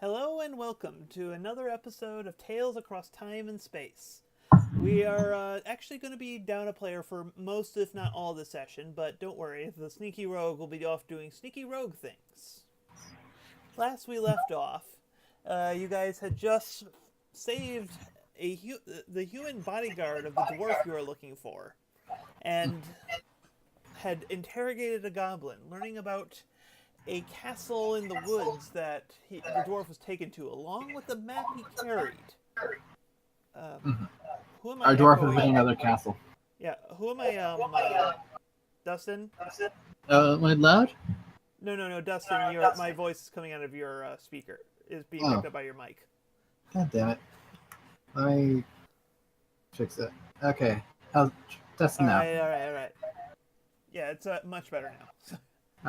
Hello and welcome to another episode of Tales Across Time and Space. We are actually going to be down a player for most, if not all, of the session, but don't worry, the Sneaky Rogue will be off doing Sneaky Rogue things. Last we left off, you guys had just saved the human bodyguard of the dwarf you were looking for, and had interrogated a goblin, learning about a castle in the woods that the dwarf was taken to, along with the map he carried. Who am I Our dwarf is echoing? visiting another castle. Yeah, who am I, Dustin? Am I loud? No, Dustin, my voice is coming out of your speaker. Is being picked up by your mic. God damn it. Let me fix it. Okay. That's now. Alright. Yeah, it's much better now.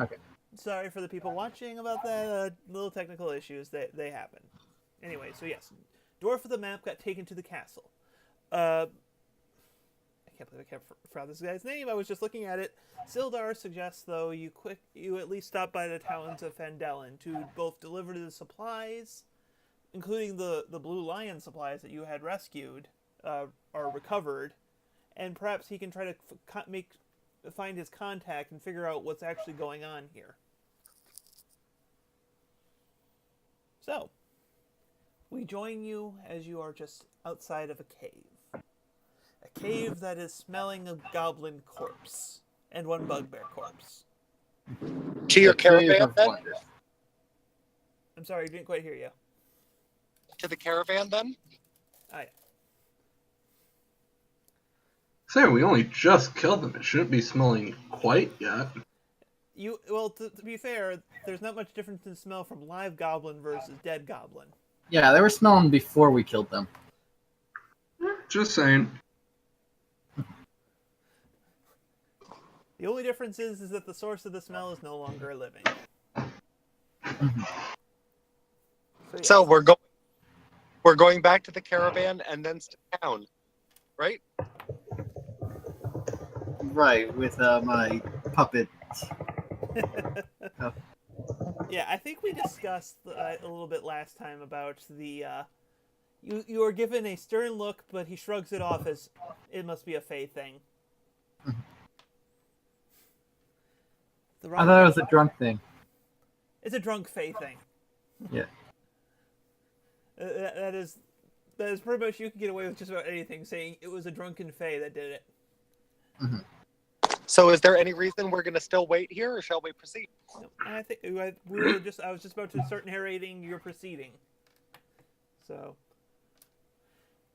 Okay. Sorry for the people watching about that. Little technical issues, they happen. Anyway, so yes, dwarf with the map got taken to the castle. I can't believe I forgot this guy's name. I was just looking at it. Sildar suggests, though, you at least stop by the towns of Phandelver to both deliver the supplies, including the Blue Lion supplies that you had rescued, or recovered, and perhaps he can try to find his contact and figure out what's actually going on here. So, we join you as you are just outside of a cave. A cave that is smelling of goblin corpse and one bugbear corpse. To your caravan, then? I'm sorry, I didn't quite hear you. To the caravan, then? Oh, yeah. Say, we only just killed them. It shouldn't be smelling quite yet. To be fair, there's not much difference in smell from live goblin versus dead goblin. Yeah, they were smelling before we killed them. Just saying. The only difference is that the source of the smell is no longer living. So we're going back to the caravan and then to town, right? Right, with my puppet. Oh. Yeah, I think we discussed a little bit last time about the you are given a stern look, but he shrugs it off as it must be a Fae thing. I thought it was a drunk thing. It's a drunk Fae thing. Yeah. That is pretty much, you can get away with just about anything, saying it was a drunken Fae that did it. Mm-hmm. So is there any reason we're going to still wait here, or shall we proceed? No, I think I was just about to start narrating your proceeding. So,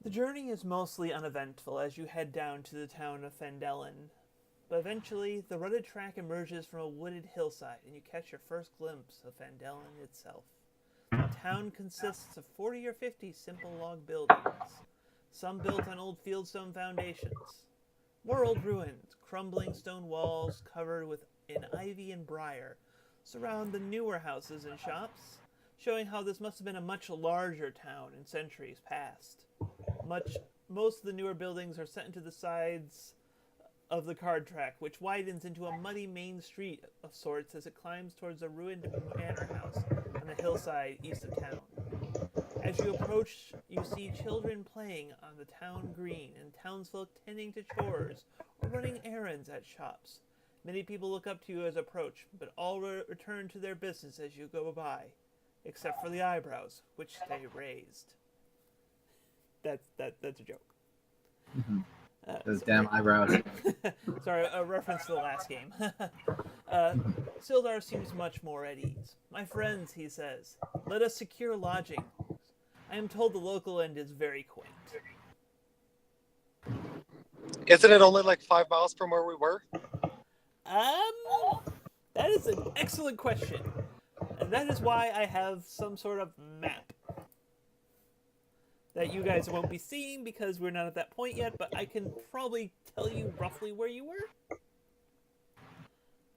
the journey is mostly uneventful as you head down to the town of Phandelver. But eventually, the rutted track emerges from a wooded hillside, and you catch your first glimpse of Phandelver itself. The town consists of 40 or 50 simple log buildings, some built on old fieldstone foundations. More old ruins, crumbling stone walls covered in ivy and briar, surround the newer houses and shops, showing how this must have been a much larger town in centuries past. Most of the newer buildings are set into the sides of the card track, which widens into a muddy main street of sorts as it climbs towards a ruined manor house on the hillside east of town. As you approach, you see children playing on the town green and townsfolk tending to chores or running errands at shops. Many people look up to you as you approach, but all return to their business as you go by, except for the eyebrows, which stay raised. That's a joke. Mm-hmm. Those damn eyebrows. Sorry, a reference to the last game. Sildar seems much more at ease. My friends, he says, let us secure lodging. I am told the local end is very quaint. Isn't it only like 5 miles from where we were? That is an excellent question. And that is why I have some sort of map that you guys won't be seeing because we're not at that point yet, but I can probably tell you roughly where you were.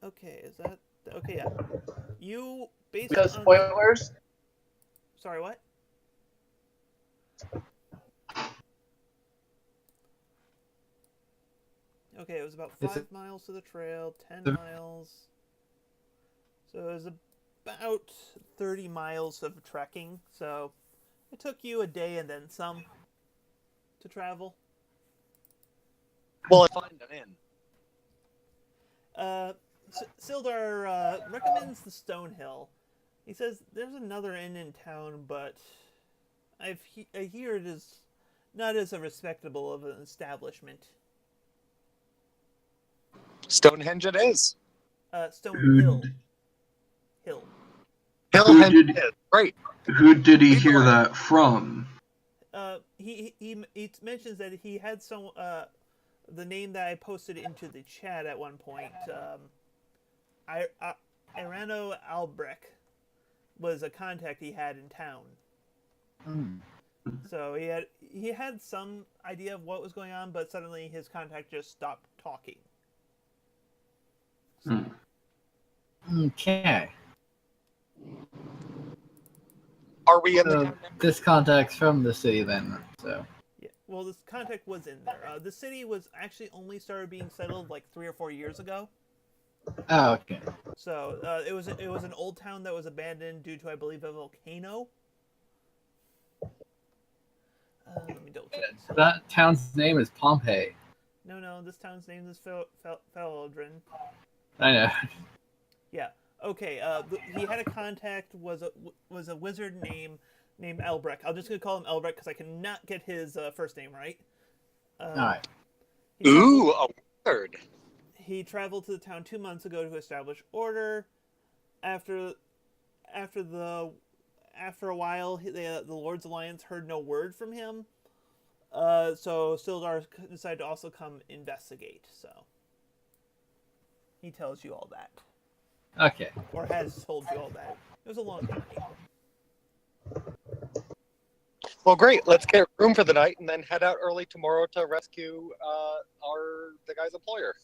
Okay, is that... Okay, yeah. You based Because on... spoilers? Sorry, what? Okay, it was about 5 miles to the trail, 10 miles. So it was about 30 miles of trekking, so it took you a day and then some to travel. Well, I find an inn. Sildar recommends the Stonehill. He says there's another inn in town, but I hear it is not as a respectable of an establishment. Stonehenge it is. Stonehill. Hill. Hillhenge did- it is. Great. Who did he Either hear way. that from? He mentions that he had some the name that I posted into the chat at one point. Irano Albrecht was a contact he had in town. So he had some idea of what was going on, but suddenly his contact just stopped talking. So, Okay. Are we in the So town now? this contact's from the city then. So yeah, well, this contact was in there. The city was actually only started being settled like 3 or 4 years ago. oh, okay. So it was an old town that was abandoned due to, I believe, a volcano. Let me double check. That town's name is Pompeii. No, this town's name is Phandelver. I know. Yeah. Okay. He had a contact was a wizard named Elbrecht. I'm just gonna call him Elbrecht because I cannot get his first name right. All right. Ooh, a wizard. He traveled to the town 2 months ago to establish order. After a while, the Lord's Alliance heard no word from him. So Sildar decided to also come investigate. So he tells you all that, Okay. or has told you all that. It was a long journey. Well, great. Let's get room for the night and then head out early tomorrow to rescue the guy's employer.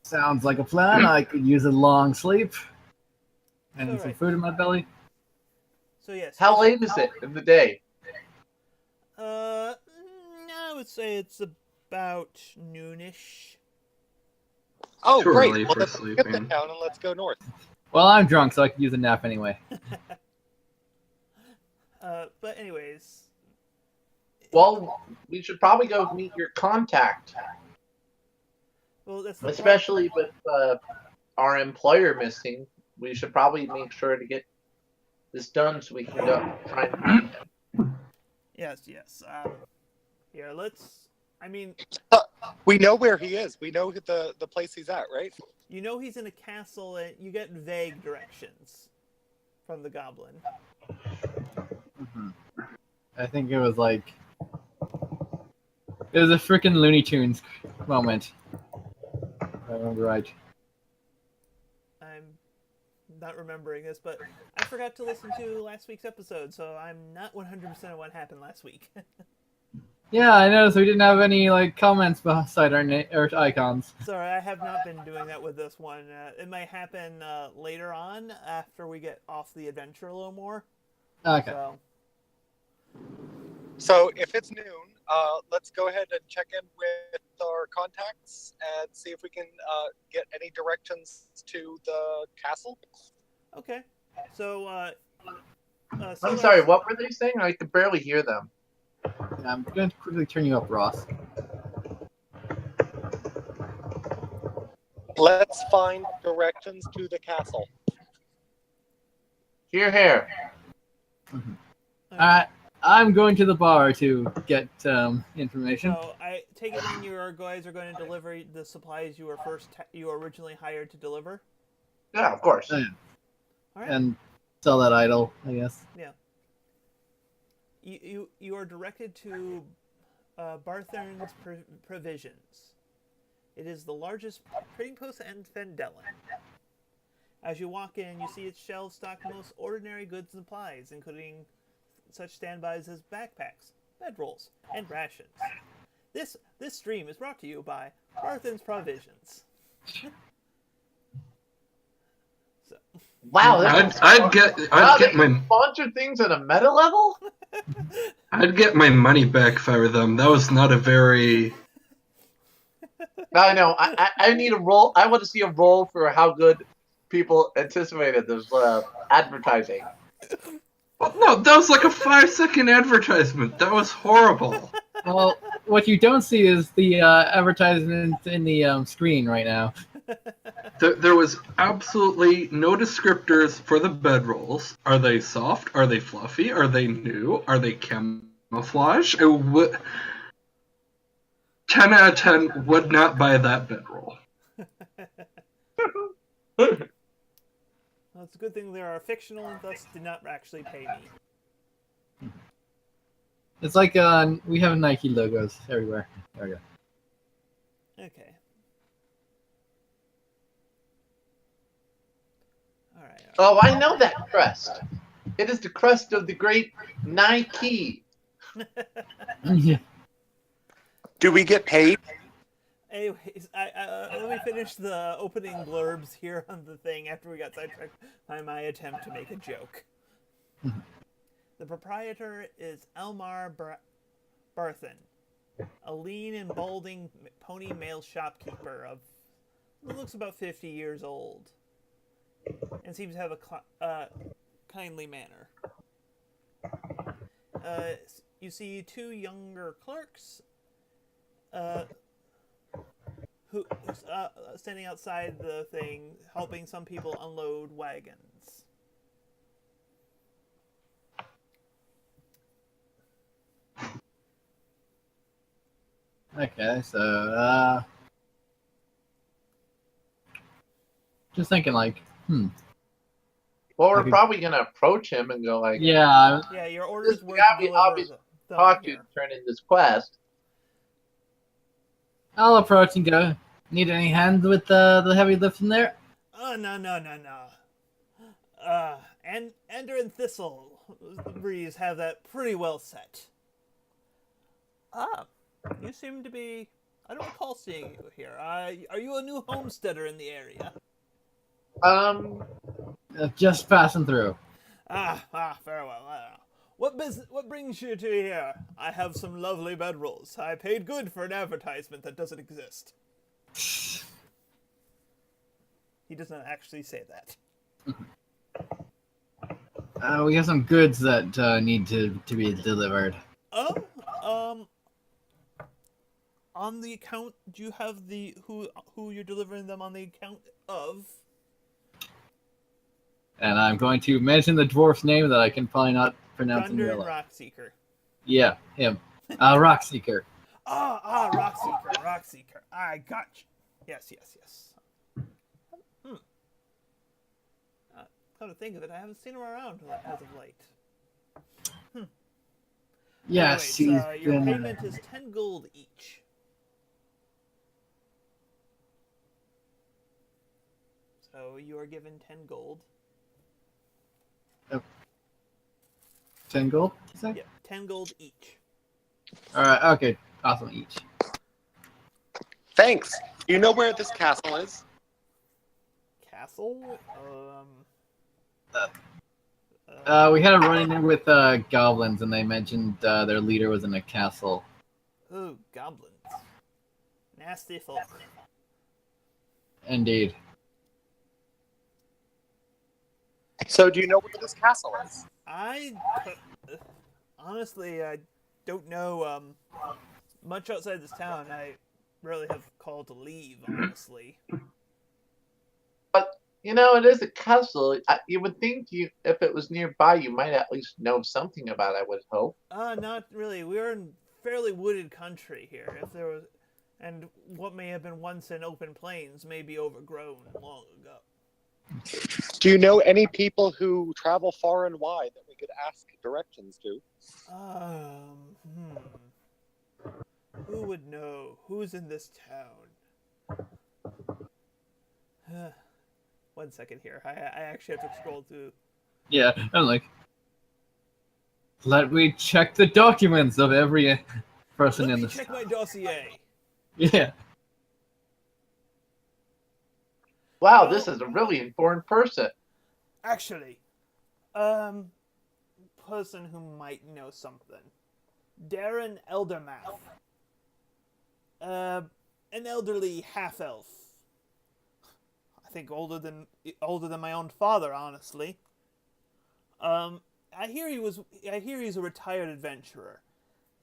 Sounds like a plan. I could use a long sleep and some Alright. food in my belly. So yes. How late is it in the day? I would say it's about noonish. Oh, Too great. early Well, for let's get to sleeping. town and let's go north. Well, I'm drunk, so I could use a nap anyway. But anyways, Well, we should probably go meet your contact, well that's the especially with our employer missing. We should probably make sure to get this done so we can go try and find him. Yes. Here, let's. I mean, We know where he is. We know the place he's at, right? you know he's in a castle, and you get vague directions from the goblin. I think it was like it was a freaking Looney Tunes moment. If I remember right. I'm not remembering this, but I forgot to listen to last week's episode, so I'm not 100% of what happened last week. Yeah, I noticed we didn't have any like comments beside our icons. Sorry, I have not been doing that with this one. It might happen later on after we get off the adventure a little more. Okay. So, So if it's noon, let's go ahead and check in with our contacts and see if we can get any directions to the castle. okay. So, I'm sorry, what were they saying? I could barely hear them. I'm going to quickly turn you up, Ross. Let's find directions to the castle. Here. I'm going to the bar to get information. So I take it then you guys are going to deliver the supplies you were originally hired to deliver. Yeah, of course. Yeah. All right. And sell that idol, I guess. You are directed to Barthorn's Provisions. It is the largest trading post in Phandelver. As you walk in, you see its shelves stocked most ordinary goods and supplies, including such standbys as backpacks, bedrolls, and rations. This stream is brought to you by Barthorn's Provisions. So, Wow, I'd get my sponsor things at a meta level? I'd get my money back if I were them. That was not a very I know. I need a roll. I want to see a roll for how good people anticipated this advertising. Well, no, that was like a 5-second advertisement. That was horrible. Well, what you don't see is the advertisement in the screen right now. There was absolutely no descriptors for the bedrolls. Are they soft? Are they fluffy? Are they new? Are they camouflage? 10 out of 10 would not buy that bedroll. Well, it's a good thing they are fictional and thus did not actually pay me. It's like we have Nike logos everywhere. There we go. Okay. Alright. Oh, I know that crest. It is the crest of the great Nike. Yeah. Do we get paid? Anyways, let me finish the opening blurbs here on the thing after we got sidetracked by my attempt to make a joke. The proprietor is Elmar Barthen, a lean and balding pony male shopkeeper of who looks about 50 years old and seems to have a kindly manner. You see two younger clerks who standing outside the thing, helping some people unload wagons. Okay, so just thinking like, Well, we're Okay. probably gonna approach him and go like, yeah, Yeah, your This orders is were the guy to we deliver obviously them talk to here. turn in this quest. I'll approach and go. Need any hands with the heavy lifting there? Oh, no. Ender and Thistle Breeze have that pretty well set. Ah, you seem to be... I don't recall seeing you here. Are you a new homesteader in the area? Just passing through. Very well. What brings you to here? I have some lovely bedrolls. I paid good for an advertisement that doesn't exist. He does not actually say that. We have some goods that need to be delivered. On the account, do you have the who you're delivering them on the account of? And I'm going to mention the dwarf's name that I can probably not pronounce in Thunder real and life. Rockseeker. Yeah, him. Rockseeker. Rockseeker. I got you. Yes. Come to think of it, I haven't seen him around as of late. Yes, Anyways, he's your been. payment is 10 gold each. So you are given 10 gold. 10 gold, you say? Yeah, 10 gold each. Alright, okay. Awesome, each. Thanks. You know where this castle is? Castle? We had a run-in with goblins, and they mentioned their leader was in a castle. Ooh, goblins. Nasty folk. Indeed. So do you know where this castle is? Honestly, I don't know much outside this town. I rarely have called to leave, honestly. You know, it is a castle. You would think if it was nearby, you might at least know something about it, I would hope. Not really. We're in fairly wooded country here. If there was, and what may have been once an open plains may be overgrown long ago. Do you know any people who travel far and wide that we could ask directions to? Who would know? Who's in this town? 1 second here. I actually have to scroll through. Yeah, I'm like, let me check the documents of every person Let in me this. check my dossier. Yeah. Wow, this is a really informed person. Actually, person who might know something. Darren Eldermath. An elderly half-elf. I think older than my own father, honestly. I hear he's a retired adventurer.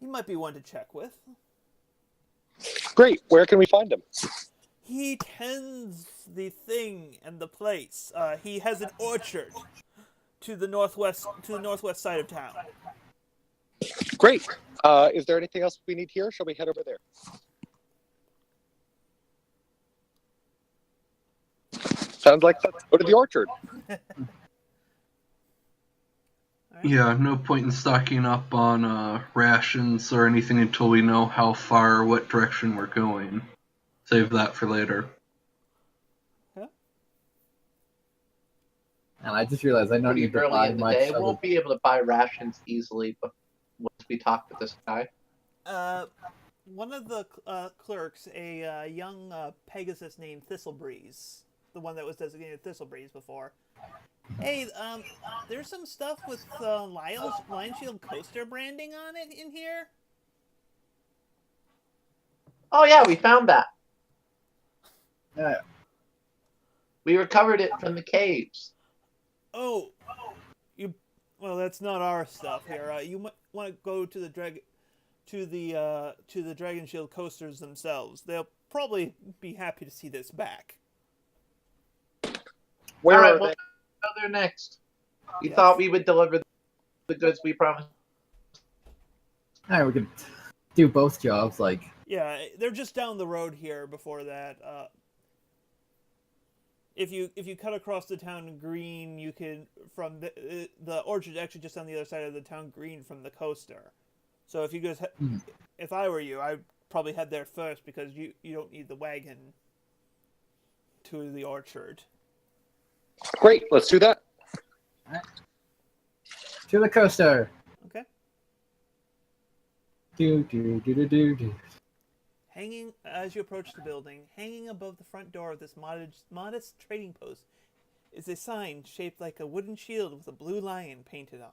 He might be one to check with. Great. Where can we find him? He tends the thing and the place. He has an orchard to the northwest side of town. Great. Is there anything else we need here? Shall we head over there? Sounds like let's go to the orchard. Yeah, no point in stocking up on rations or anything until we know how far or what direction we're going. Save that for later. Yeah. And I just realized I don't Pretty need to early buy in the much day. of We'll it. be able to buy rations easily once we talk with this guy. One of the clerks, a young Pegasus named Thistlebreeze, the one that was designated Thistlebreeze before. Hey, there's some stuff with Lion Shield coaster branding on it in here. Oh yeah, we found that. Yeah. We recovered it from the caves. Oh, well, that's not our stuff here. You might want to go to the Dragon Shield coasters themselves. They'll probably be happy to see this back. Where All right, are we'll they? go there next. We Yes. thought we would deliver the goods we promised. All right, we could do both jobs. Like, Yeah, they're just down the road here. Before that, if you cut across the town green, you can from the orchard actually just on the other side of the town green from the coaster. So if you guys, if I were you, I'd probably head there first because you don't need the wagon to the orchard. Great. Let's do that. to the coaster. Okay. Do. Hanging as you approach the building, hanging above the front door of this modest trading post, is a sign shaped like a wooden shield with a blue lion painted on it.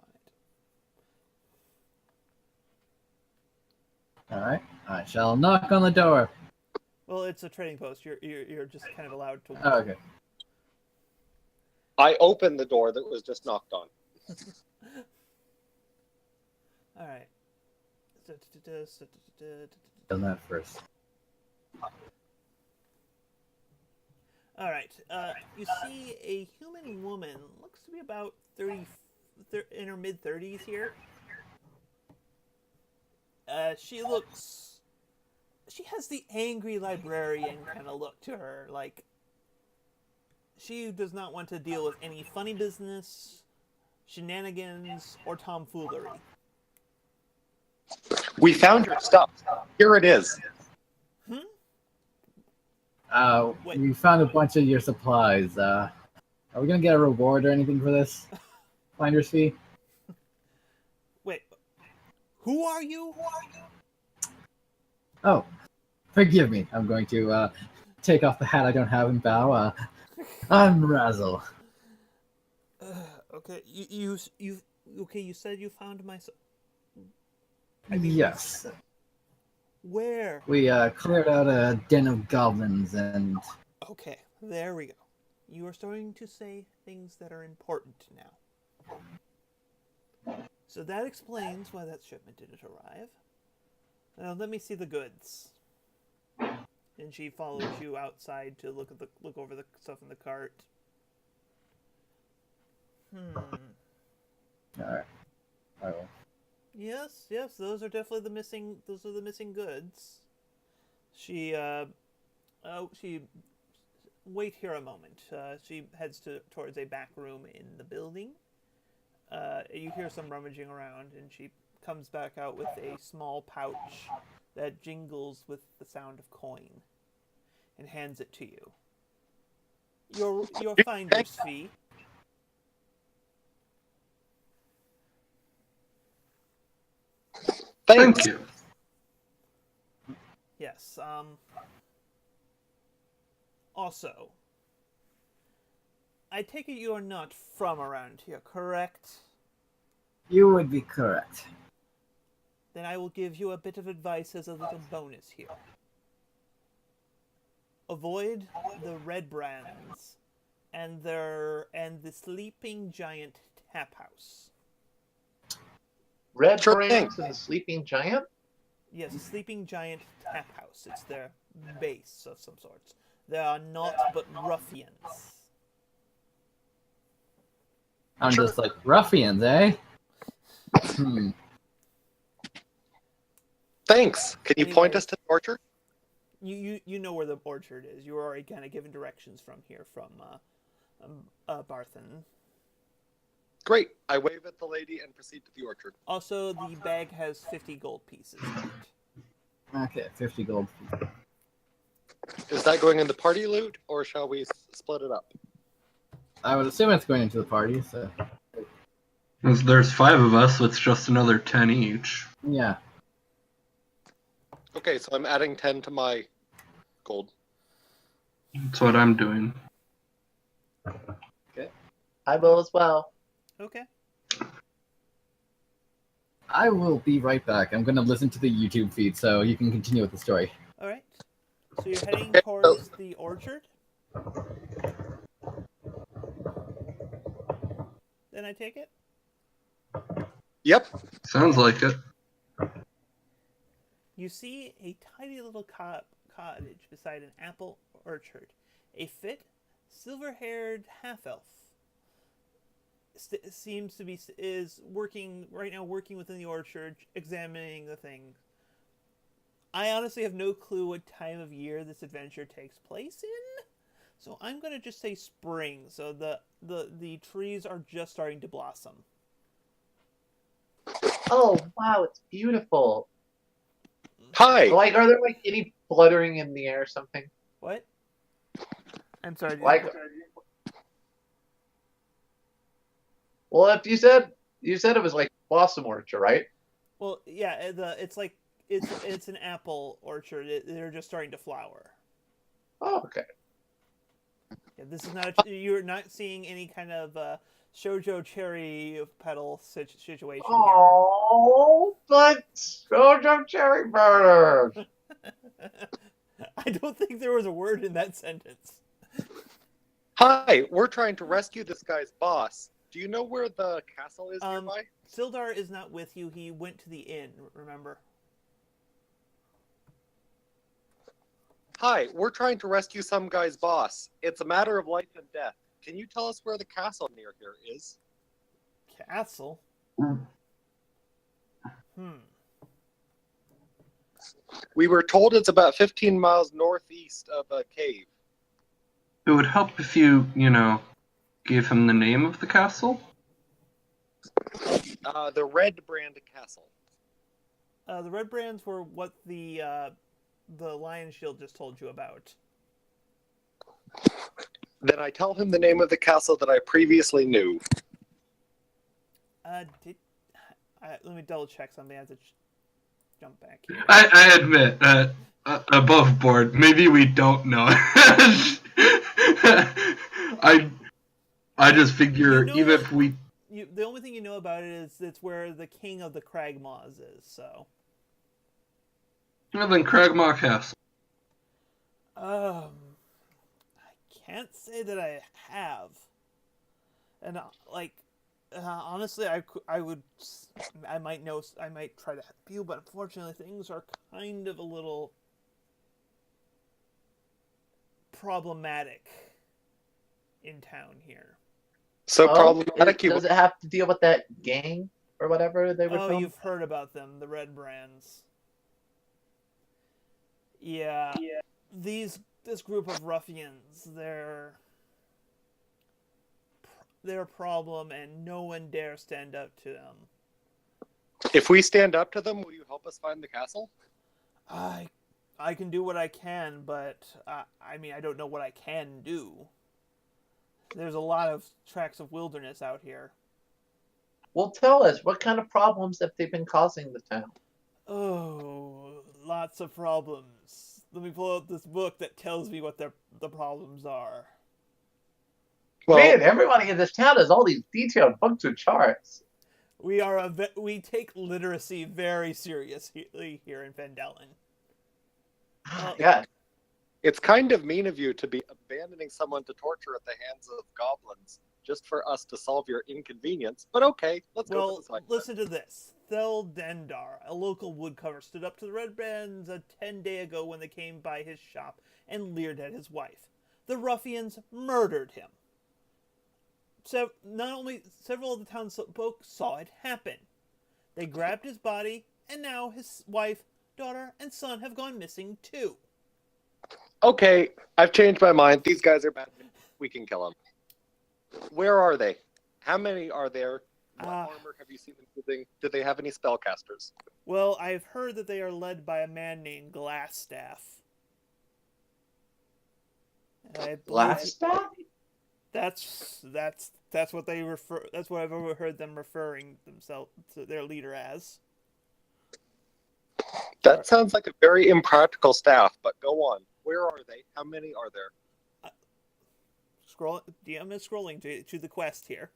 All right, I shall knock on the door. Well, it's a trading post. You're just kind of allowed to. Oh, okay. I opened the door that was just knocked on. All right. Done that first. All right. You see a human woman, looks to be about 30, in her mid-30s here. She has the angry librarian kind of look to her, like she does not want to deal with any funny business, shenanigans, or tomfoolery. We found your stuff. Here it is. Wait. We found a bunch of your supplies. Are we gonna get a reward or anything for this? Finder's fee? Wait, who are you? Oh, forgive me. I'm going to take off the hat I don't have and bow. I'm Razzle. Okay, you said you found my. Yes. Where? We cleared out a den of goblins and... Okay, there we go. You are starting to say things that are important now. So that explains why that shipment didn't arrive. Now let me see the goods. And she follows you outside to look over the stuff in the cart. Alright. I will. Yes, those are definitely the missing goods. She wait here a moment. She heads towards a back room in the building. You hear some rummaging around, and she comes back out with a small pouch that jingles with the sound of coin, and hands it to you. Your finder's fee. Thank you. Yes. Also, I take it you are not from around here, correct? You would be correct. Then I will give you a bit of advice as a little bonus here. Avoid the red brands and the Sleeping Giant Tap House. Red Sure brands thing. and the Sleeping Giant? Yes, a Sleeping Giant Tap House. It's their base of some sorts. They are naught but ruffians. I'm Sure. just like, ruffians, eh? Thanks. Can you point Anyway. us to the orchard? You know where the orchard is. You were already kind of given directions from here from Barthen. Great. I wave at the lady and proceed to the orchard. Also, the bag has 50 gold pieces in it. Okay, 50 gold. Is that going in the party loot, or shall we split it up? I would assume it's going into the party, so As there's 5 of us, so it's just another 10 each. yeah. Okay, so I'm adding 10 to my gold. That's what I'm doing. I will as well. Okay. I will be right back. I'm going to listen to the YouTube feed, so you can continue with the story. All right. So you're heading towards the orchard? Then I take it? Yep. Sounds like it. You see a tiny little cottage beside an apple orchard. A fit, silver-haired half-elf seems to be working within the orchard, examining the thing. I honestly have no clue what time of year this adventure takes place in, so I'm gonna just say spring. So the trees are just starting to blossom. Oh, wow, it's beautiful. Hi. Like, are there, like, any fluttering in the air or something? What? I'm sorry. Like, well, if you said it was, like, blossom orchard, right? Well, yeah, it's like it's an apple orchard. They're just starting to flower. Oh, okay. Yeah, this is not you're not seeing any kind of shoujo cherry petal situation Oh, but Jojo cherry burners. here. I don't think there was a word in that sentence. Hi, we're trying to rescue this guy's boss. Do you know where the castle is nearby? Sildar is not with you. He went to the inn, remember? Hi, we're trying to rescue some guy's boss. It's a matter of life and death. Can you tell us where the castle near here is? Castle? We were told it's about 15 miles northeast of a cave. It would help if you gave him the name of the castle. The Red Brand Castle. The red brands were what the lion shield just told you about. Then I tell him the name of the castle that I previously knew. Let me double check something. I have to jump back here. I admit, above board, maybe we don't know. I just figure even if we... the only thing you know about it is it's where the king of the Cragmaws is, so... Well, then Cragmaw Castle. I can't say that I have. And, honestly, I might try to help you, but unfortunately things are kind of a little problematic in town here. So problematic. Does it have to deal with that gang or whatever they were Oh, from? you've heard about them, the Red Brands. Yeah. This group of ruffians, they're a problem, and no one dare stand up to them. If we stand up to them, will you help us find the castle? I can do what I can, but I don't know what I can do. There's a lot of tracts of wilderness out here. Well, tell us, what kind of problems have they been causing the town? Oh, lots of problems. Let me pull out this book that tells me what the problems are. Well, Man, everybody in this town has all these detailed books with charts. We take literacy very seriously here in Phandelver. Yeah. It's kind of mean of you to be abandoning someone to torture at the hands of goblins just for us to solve your inconvenience. But okay, let's go Well, for this fight. listen to this. Theldendar, a local woodcutter, stood up to the Red Bands 10 days ago when they came by his shop and leered at his wife. The ruffians murdered him. Not only several of the townsfolk saw it happen. They grabbed his body, and now his wife, daughter, and son have gone missing too. Okay, I've changed my mind. These guys are bad. We can kill them. Where are they? How many are there? What armor have you seen them using? Do they have any spellcasters? Well, I've heard that they are led by a man named Glassstaff. Glassstaff? That's what they refer. That's what I've overheard them referring themselves to their leader as. That sounds like a very impractical staff. But go on. Where are they? How many are there? DM is scrolling to the quest here.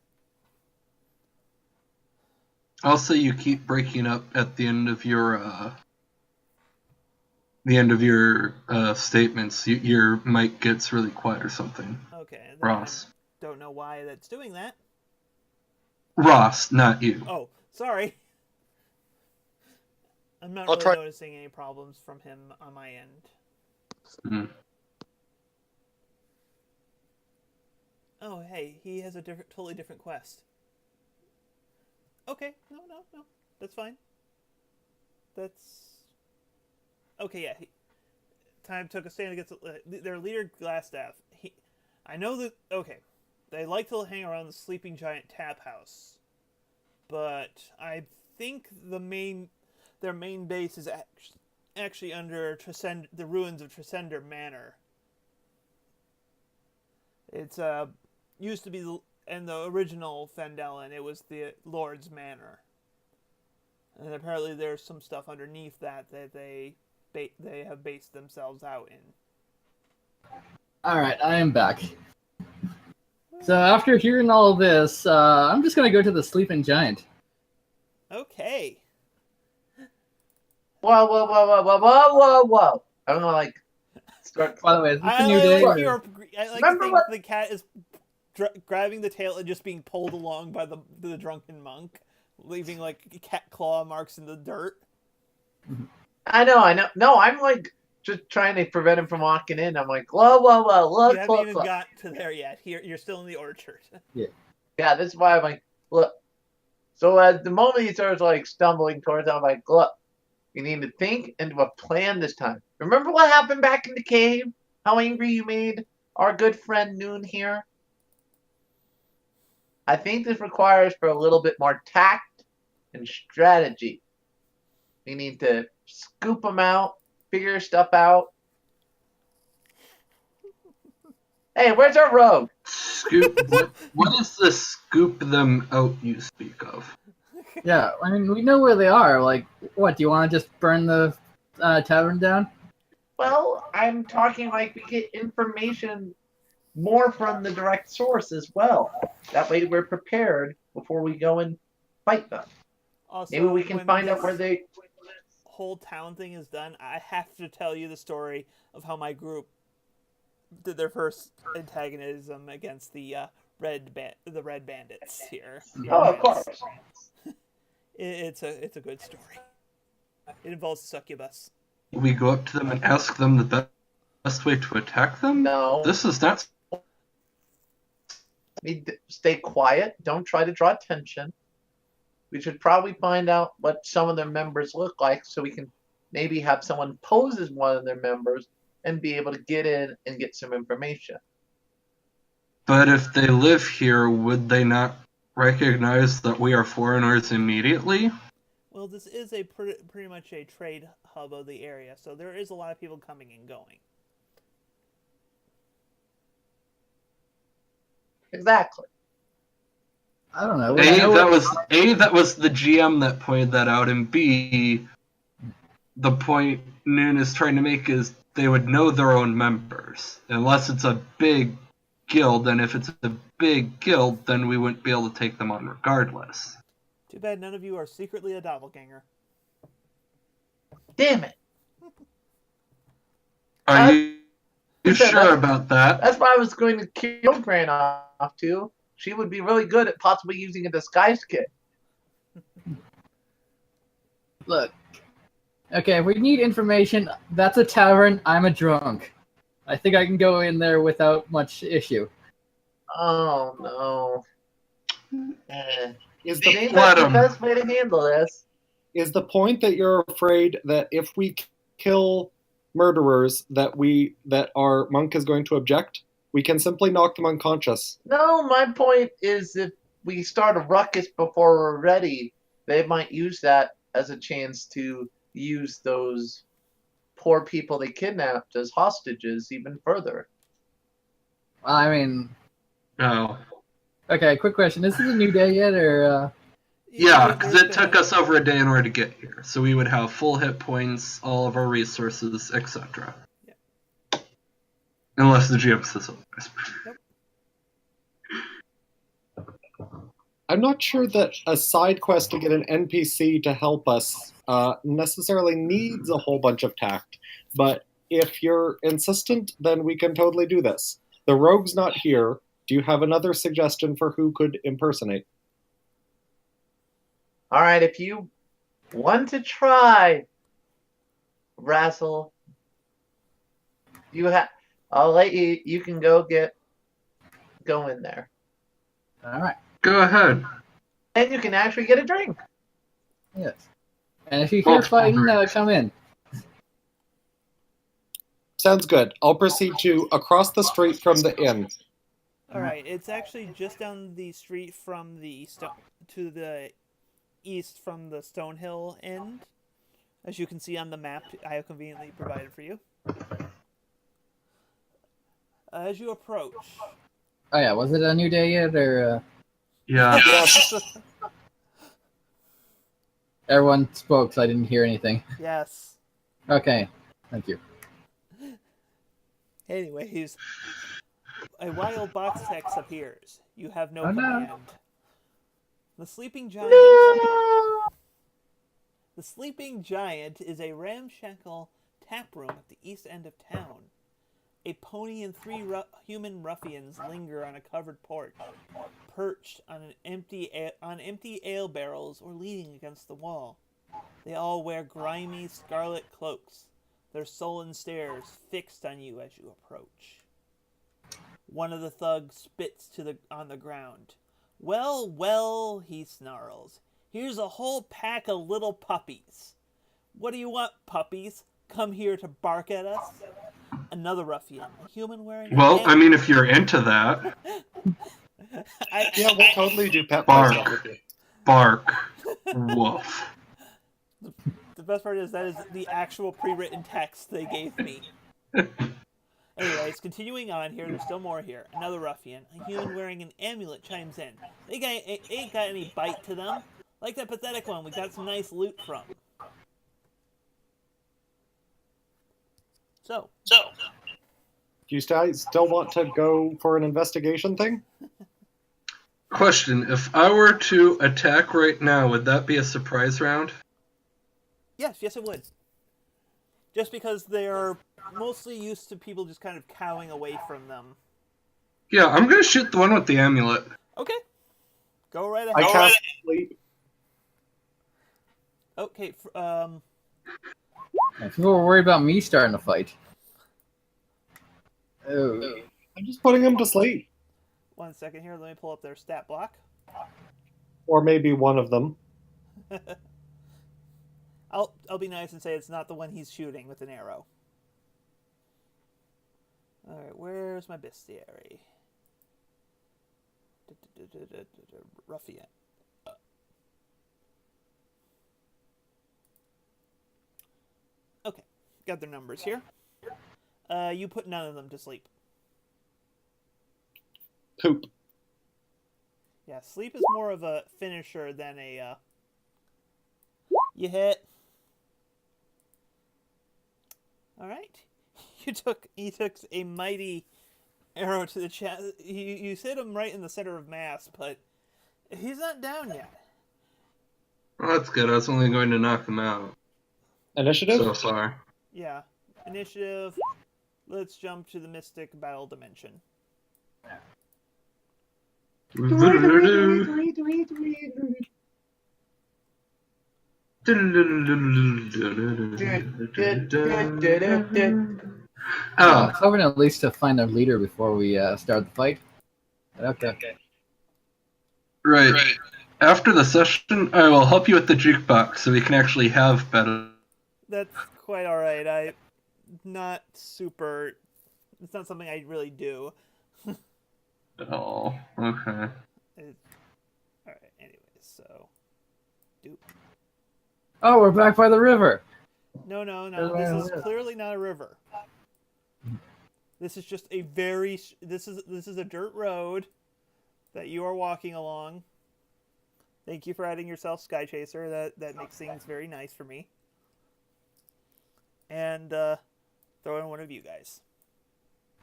Also, you keep breaking up at the end of your statements. Your mic gets really quiet or something. Okay, Ross. I don't know why that's doing that. Ross, not you. Oh, sorry. I'm not I'll really try. noticing any problems from him on my end. Mm. Oh, hey, he has a totally different quest. Okay, no, that's fine. That's okay. Yeah, time took a stand against their leader, Glassstaff. I know that. Okay, they like to hang around the Sleeping Giant Tap House, but I think their main base is actually under the ruins of Tresender Manor. It's used to be in the original Phandelver, it was the Lord's Manor, and apparently there's some stuff underneath that they have based themselves out in. All right, I am back. So after hearing all this, I'm just gonna go to the Sleeping Giant. Okay. Whoa. I'm gonna like start. By the way, is this a I new day? like or- to think the cat is grabbing the tail and just being pulled along by the drunken monk, leaving like cat claw marks in the dirt. I know. No, I'm like just trying to prevent him from walking in. I'm like, whoa, look, You haven't even got to there yet. You're still in the orchard. Yeah, that's why I'm like, look. So at the moment he starts like stumbling towards, I'm like, look, you need to think and do a plan this time. Remember what happened back in the cave? How angry you made our good friend Noon here? I think this requires for a little bit more tact and strategy. We need to scoop them out, figure stuff out. Hey, where's our rogue? Scoop. What is the scoop them out you speak of? Yeah, I mean, we know where they are. Like, what, do you want to just burn the tavern down? Well, I'm talking like we get information more from the direct source as well. That way we're prepared before we go and fight them. Also, Maybe we can when find out this where they... whole town thing is done, I have to tell you the story of how my group did their first antagonism against the red bandits here. Oh, of course. It's a good story. It involves succubus. We go up to them and ask them the best way to attack them? No. This is not... Need to stay quiet. Don't try to draw attention. We should probably find out what some of their members look like so we can maybe have someone pose as one of their members and be able to get in and get some information. But if they live here, would they not recognize that we are foreigners immediately? Well, this is a pretty much a trade hub of the area, so there is a lot of people coming and going. Exactly. I don't know. That was the GM that pointed that out, and B, the point Noon is trying to make is they would know their own members, unless it's a big guild, and if it's a big guild, then we wouldn't be able to take them on regardless. Too bad none of you are secretly a doppelganger. Damn it. Are you You sure about that? That's why I was going to kill Gran off too. She would be really good at possibly using a disguise kit. Look. Okay, if we need information, that's a tavern. I'm a drunk. I think I can go in there without much issue. Oh no. Is Maybe the Let that's the 'em. best way to handle this. is the point that you're afraid that if we kill murderers that our monk is going to object? We can simply knock them unconscious. No, my point is if we start a ruckus before we're ready, they might use that as a chance to use those poor people they kidnapped as hostages even further. I mean, No. okay, quick question. Is this a new day yet, or? Yeah, because it took us over a day in order to get here. So we would have full hit points, all of our resources, etc. Yeah. Unless the GM says otherwise. I'm not sure that a side quest to get an NPC to help us necessarily needs a whole bunch of tact, but if you're insistent, then we can totally do this. The rogue's not here. Do you have another suggestion for who could impersonate? All right, if you want to try, Razzle, I'll let you. You can go in there, All right. Go ahead. and you can actually get a drink. Yes. And if you hear Multiple fighting, drinks. come in. Sounds good. I'll proceed to across the street from the inn. All right, it's actually just down the street from the to the east from the Stonehill end, as you can see on the map I have conveniently provided for you. As you approach, Oh yeah, was it a new day yet, or? Yeah. Everyone spoke, so I didn't hear anything. yes. Okay, thank you. Anyways, a wild box text appears. You have no Oh, no. command. The sleeping giant. The sleeping giant is a ramshackle tap room at the east end of town. A pony and three human ruffians linger on a covered porch, perched on empty ale barrels or leaning against the wall. They all wear grimy scarlet cloaks, their sullen stares fixed on you as you approach. One of the thugs spits on the ground. Well, well, he snarls. Here's a whole pack of little puppies. What do you want, puppies? Come here to bark at us? Another ruffian, a human wearing Well, I mean, if you're into that, Yeah, we'll totally do pet Bark. stuff with you. bark. Woof. The best part is that is the actual pre-written text they gave me. Anyways, continuing on here, there's still more here. Another ruffian, a human wearing an amulet, chimes in. They ain't got any bite to them. Like that pathetic one we got some nice loot from. So. Do you still want to go for an investigation thing? Question: if I were to attack right now, would that be a surprise round? Yes, it would. Just because they're mostly used to people just kind of cowing away from them. Yeah, I'm gonna shoot the one with the amulet. Okay. Go right ahead. I cast sleep. Okay, People were worried about me starting a fight. Oh. I'm just putting him to sleep. 1 second here, let me pull up their stat block. Or maybe one of them. I'll be nice and say it's not the one he's shooting with an arrow. Alright, where's my bestiary? Ruffian. Okay, got their numbers here. You put none of them to sleep. Poop. Yeah, sleep is more of a finisher than a, you hit. Alright. He took a mighty arrow to the chest. You hit him right in the center of mass, but he's not down yet. Well, that's good. I was only going to knock him out Initiative? so far. Yeah. Initiative. let's jump to the Mystic Battle Dimension. I Oh, was hoping at least to find a leader before we start the fight. Okay. right. After the session, I will help you with the jukebox so we can actually have better. That's quite all right. I not super. It's not something I really do. Oh, okay. All right. Anyways, so. Doop. Oh, we're back by the river. No. There's This is a- clearly not a river. This is just a This is a dirt road that you are walking along. Thank you for adding yourself, Sky Chaser. That makes things very nice for me. And throw in one of you guys,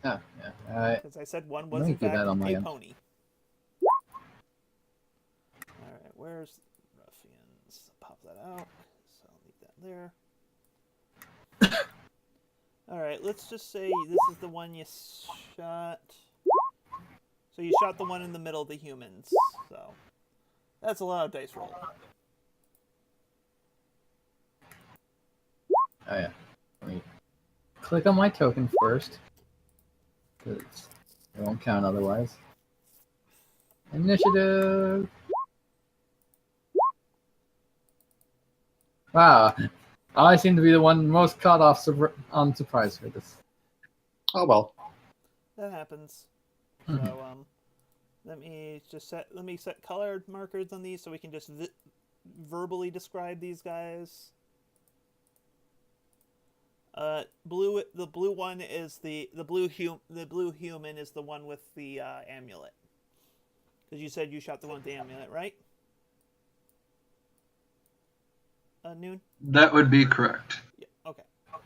Oh, yeah. All right. because I said one Let was me in do fact that on my a end. pony. All right, where's ruffians? Pop that out. So I'll leave that there. All right, let's just say this is the one you shot. So you shot the one in the middle of the humans. So that's a lot of dice roll. Oh yeah. Let me click on my token first, because it won't count otherwise. Initiative. Wow, I seem to be the one most caught off on surprise for this. Oh well. That happens. Mhm. So let me set colored markers on these so we can just verbally describe these guys. Blue. The blue one is the blue human is the one with the amulet. Because you said you shot the one with the amulet, right? Noon. That would be correct. Yeah. Okay. All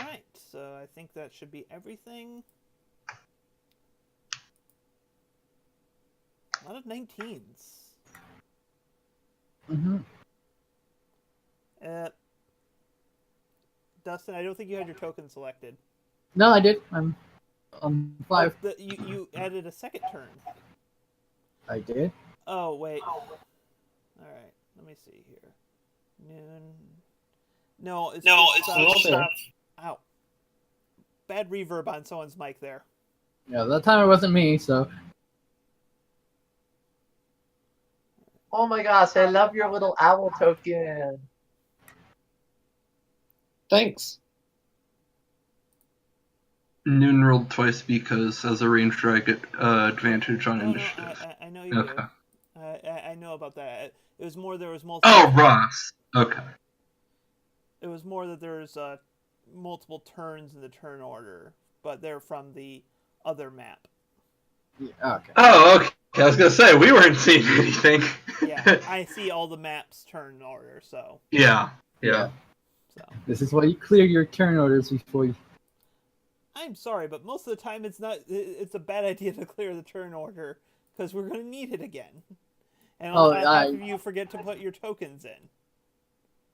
right. So I think that should be everything. A lot of 19s. Mm-hmm. Dustin, I don't think you had your token selected. No, I did. I'm on 5. Oh, you added a second turn. I did. Oh, wait. All right. Let me see here. Noon. No, it's there. Ow. Bad reverb on someone's mic there. Yeah, that time it wasn't me, so. Oh my gosh, I love your little owl token. Thanks. Noon rolled twice because as a ranger I get advantage on No, initiative. I know you Okay. do. I know about that. It was more there was multiple. Oh, Ross. Okay. It was more that there's multiple turns in the turn order, but they're from the other map. Yeah, okay. Oh, okay. I was gonna say we weren't seeing anything. Yeah, I see all the maps turn order, so. Yeah. Yeah. So. This is why you clear your turn orders before you. I'm sorry, but most of the time it's a bad idea to clear the turn order because we're going to need it again. And half of you forget to put your tokens in.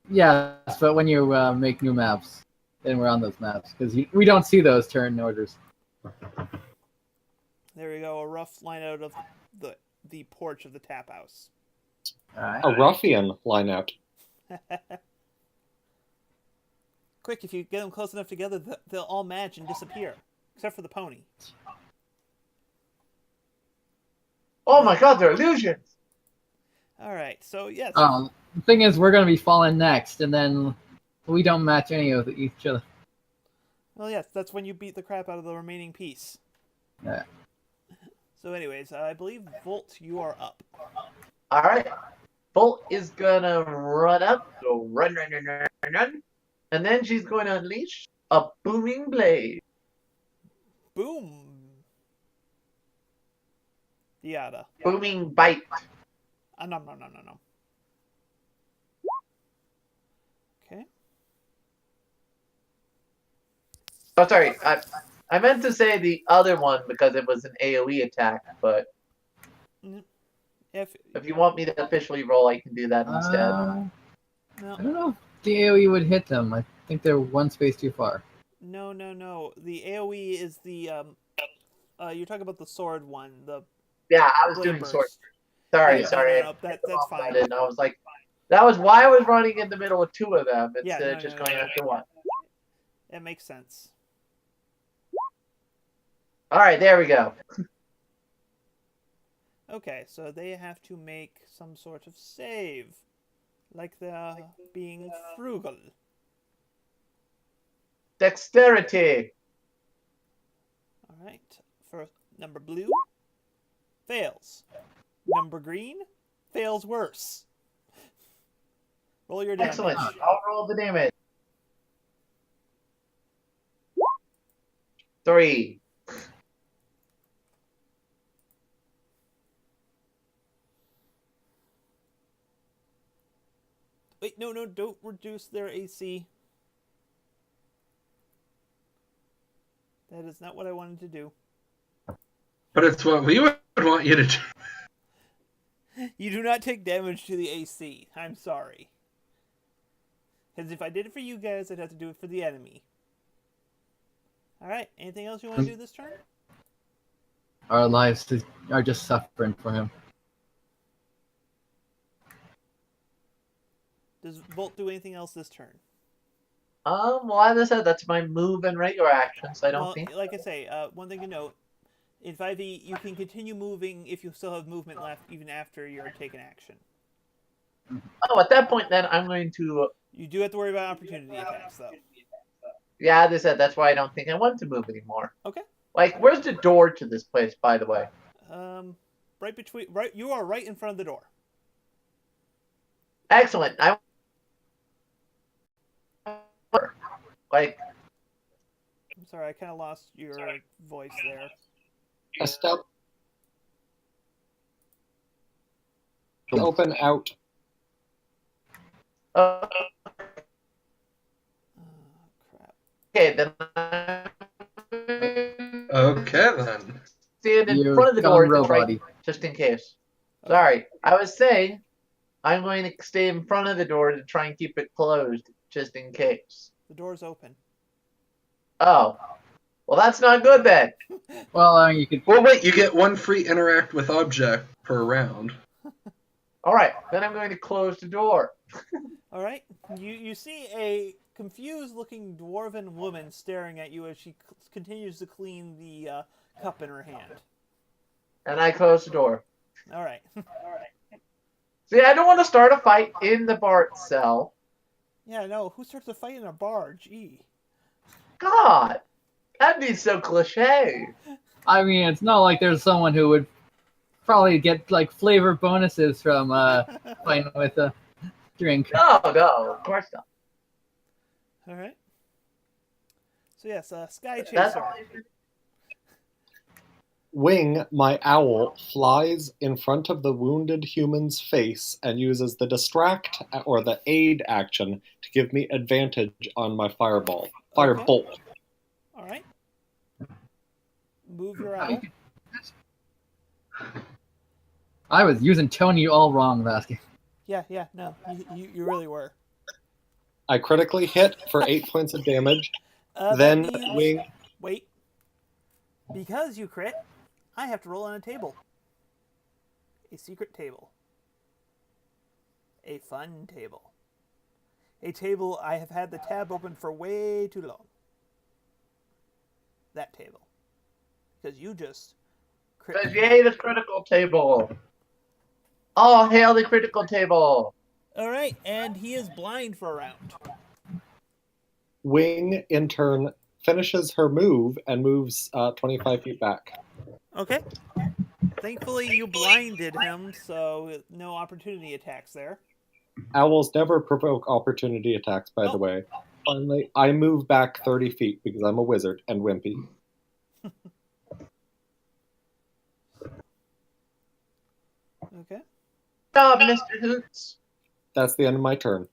Yes, but when you make new maps, then we're on those maps because we don't see those turn orders. There we go, a rough line out of the porch of the tap house. All right. A ruffian lineout. Quick, if you get them close enough together, they'll all match and disappear, except for the pony. Oh my god, they're illusions! All right, so yes. The thing is, we're gonna be falling next, and then we don't match any of each other. Well, yes, that's when you beat the crap out of the remaining piece. Yeah. So, anyways, I believe Volt, you are up. Alright. Bolt is gonna run up. So run. And then she's going to unleash a booming blade. Boom. Yada. Booming bite. No. Okay. Oh, sorry. I meant to say the other one because it was an AoE attack, but If you want me to officially roll, I can do that instead. no. I don't know if the AoE would hit them. I think they're one space too far. No, no, no. The AoE is the you're talking about the sword one, the Yeah, I was blade doing burst. sword. Sorry, Yeah, sorry. no, that's fine. And I was like, that was why I was running in the middle of two of them Yeah, instead no, of just no, going no. after one. It makes sense. All right, there we go. Okay, so they have to make some sort of save, like they're being frugal. Dexterity. All right. For number blue, fails. Number green, fails worse. Roll your damage. Excellent. I'll roll the damage. 3. Wait, no, no, don't reduce their AC. That is not what I wanted to do. But it's what we would want you to do. You do not take damage to the AC. I'm sorry. Because if I did it for you guys, I'd have to do it for the enemy. Alright, anything else you want to do this turn? Our lives are just suffering for him. Does Volt do anything else this turn? Well, as I said, that's my move and regular action, so I don't Well, think. like I say, one thing to note, in 5e, you can continue moving if you still have movement left, even after you're taking action. Oh, at that point, then I'm going to. You do have to worry about opportunity attacks, though. Yeah, as I said, that's why I don't think I want to move anymore. Okay. Like, where's the door to this place, by the way? Right between, right, you are right in front of the door. Excellent. Like, I'm sorry, I kind of lost your voice there. Estelle. Open out. Oh, crap. okay, then Okay, then. stand in You've front of the gone door to try, robot-y. just in case. Sorry, I was saying I'm going to stay in front of the door to try and keep it closed, just in case. The door's open. Oh, well, that's not good then. Well, you could. Well, wait, you get one free interact with object per round. All right, then I'm going to close the door. All right. You see a confused-looking dwarven woman staring at you as she continues to clean the cup in her hand. And I close the door. All right. See, I don't want to start a fight in the bar itself. Yeah, no. Who starts a fight in a bar? Gee. God, that'd be so cliche. I mean, it's not like there's someone who would probably get like flavor bonuses from fighting with a drink. No, of course not. All right. So yes, Sky That's Chaser. Wing, my owl, flies in front of the wounded human's face and uses the distract or the aid action to give me advantage on my firebolt. All right. Move your owl. I was using Tony all wrong last game. Yeah, no. You really were. I critically hit for 8 points of damage. That Then means- Wing. Wait. Because you crit, I have to roll on a table. A secret table. A fun table. A table I have had the tab open for way too long. That table. Because you just crit. Says, yay, the critical table. Oh, hail the critical table. Alright, and he is blind for a round. Wing, in turn, finishes her move and moves 25 feet back. Okay. Thankfully, you blinded him, so no opportunity attacks there. Owls never provoke opportunity attacks, by the way. Finally, I move back 30 feet because I'm a wizard and wimpy. Okay. Good job, Mr. Hoots. That's the end of my turn.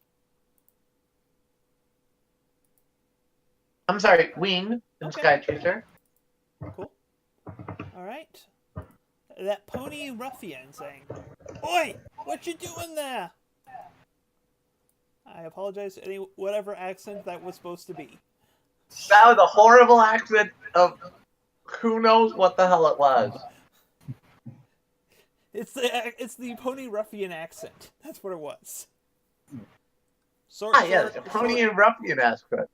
I'm sorry, Wing and Okay. Sky Chaser. Cool. Alright. That pony ruffian saying, "Oi! What you doing there?" I apologize to any whatever accent that was supposed to be. That was a horrible accent of who knows what the hell it was. It's the Pony Ruffian accent. That's what it was. Yes, a pony and ruffian accent.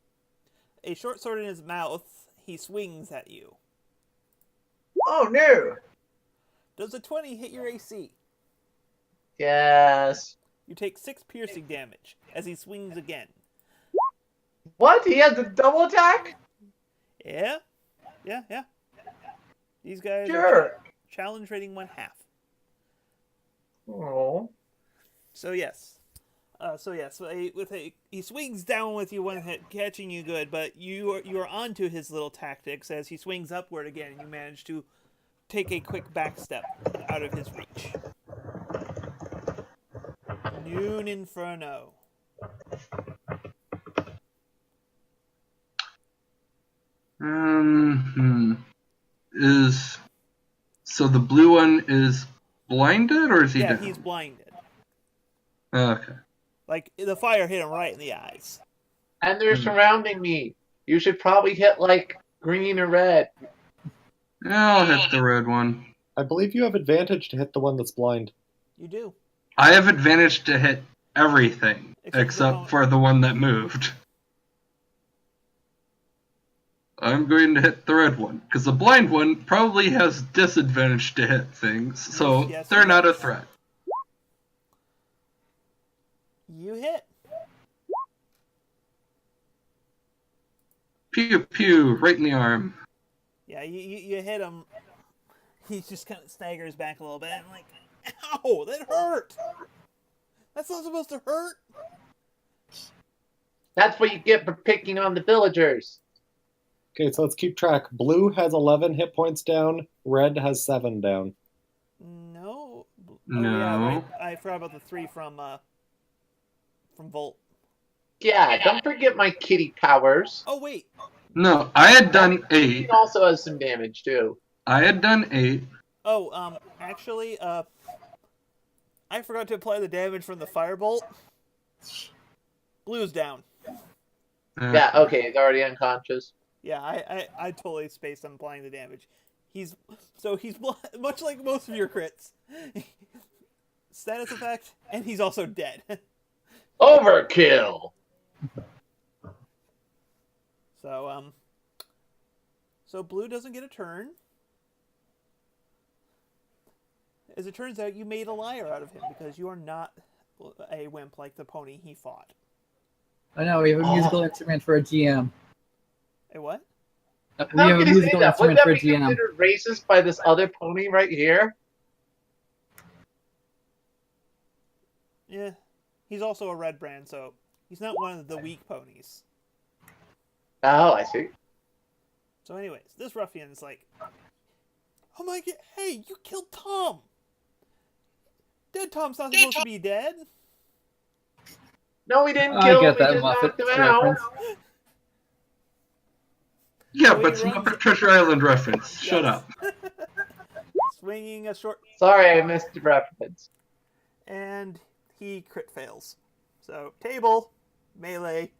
A short sword in his mouth. He swings at you. Oh no! Does a 20 hit your AC? Yes. You take 6 piercing damage as he swings again. What? He has a double attack? Yeah. These guys are Sure. challenge rating 1/2. Oh. So yes. He swings down with you one hit, catching you good, but you are onto his little tactics as he swings upward again, and you manage to take a quick back step out of his reach. Noon Inferno. So the blue one is blinded, or is he down? He's blinded. Okay. Like, the fire hit him right in the eyes. And they're surrounding me. You should probably hit like green or red. Yeah, I'll hit the red one. I believe you have advantage to hit the one that's blind. You do. I have advantage to hit everything except for the one that moved. I'm going to hit the red one, because the blind one probably has disadvantage to hit things, so Yes, they're not a threat. You hit. Pew pew, right in the arm. Yeah, you hit him. He just kind of staggers back a little bit and like, ow, that hurt. That's not supposed to hurt. That's what you get for picking on the villagers. Okay, so let's keep track. Blue has 11 hit points down. Red has 7 down. No. No. Oh, yeah, right. I forgot about the 3 from Volt. Yeah, don't forget my kitty powers. Oh wait. No, I had done He 8. also has some damage too. I had done 8. Oh, actually, I forgot to apply the damage from the firebolt. Blue's down. Yeah, okay, he's already unconscious. Yeah, I totally spaced on applying the damage. He's much like most of your crits. Status effect, and he's also dead. Overkill! So Blue doesn't get a turn. As it turns out, you made a liar out of him because you are not a wimp like the pony he fought. I know, we have a musical instrument for a GM. A what? We have a musical instrument for a Would that be GM. considered racist by this other pony right here? Yeah. He's also a red brand, so he's not one of the weak ponies. Oh, I see. So anyways, this ruffian's like, oh my god, hey, you killed Tom! Dead Tom's not supposed to be dead. No, we didn't I kill him, get we that just knocked Muppet him out. reference. Yeah, So he but it's not runs- a Treasure Island reference. Shut Yes. up. Swinging a short, Sorry, I missed the reference. and he crit fails. So, table, melee.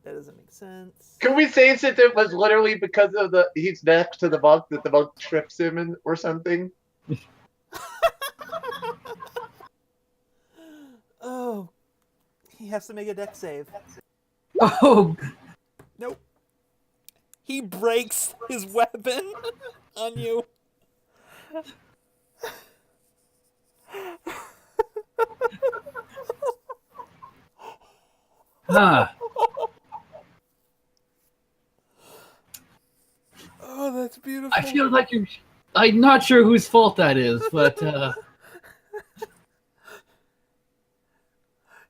That doesn't make sense. Can we say since it was literally because of he's next to the monk that the monk trips him in, or something? Oh, he has to make a dex save. Oh, Nope. He breaks his weapon on you. huh. Oh, that's beautiful. I feel like you're... I'm not sure whose fault that is, but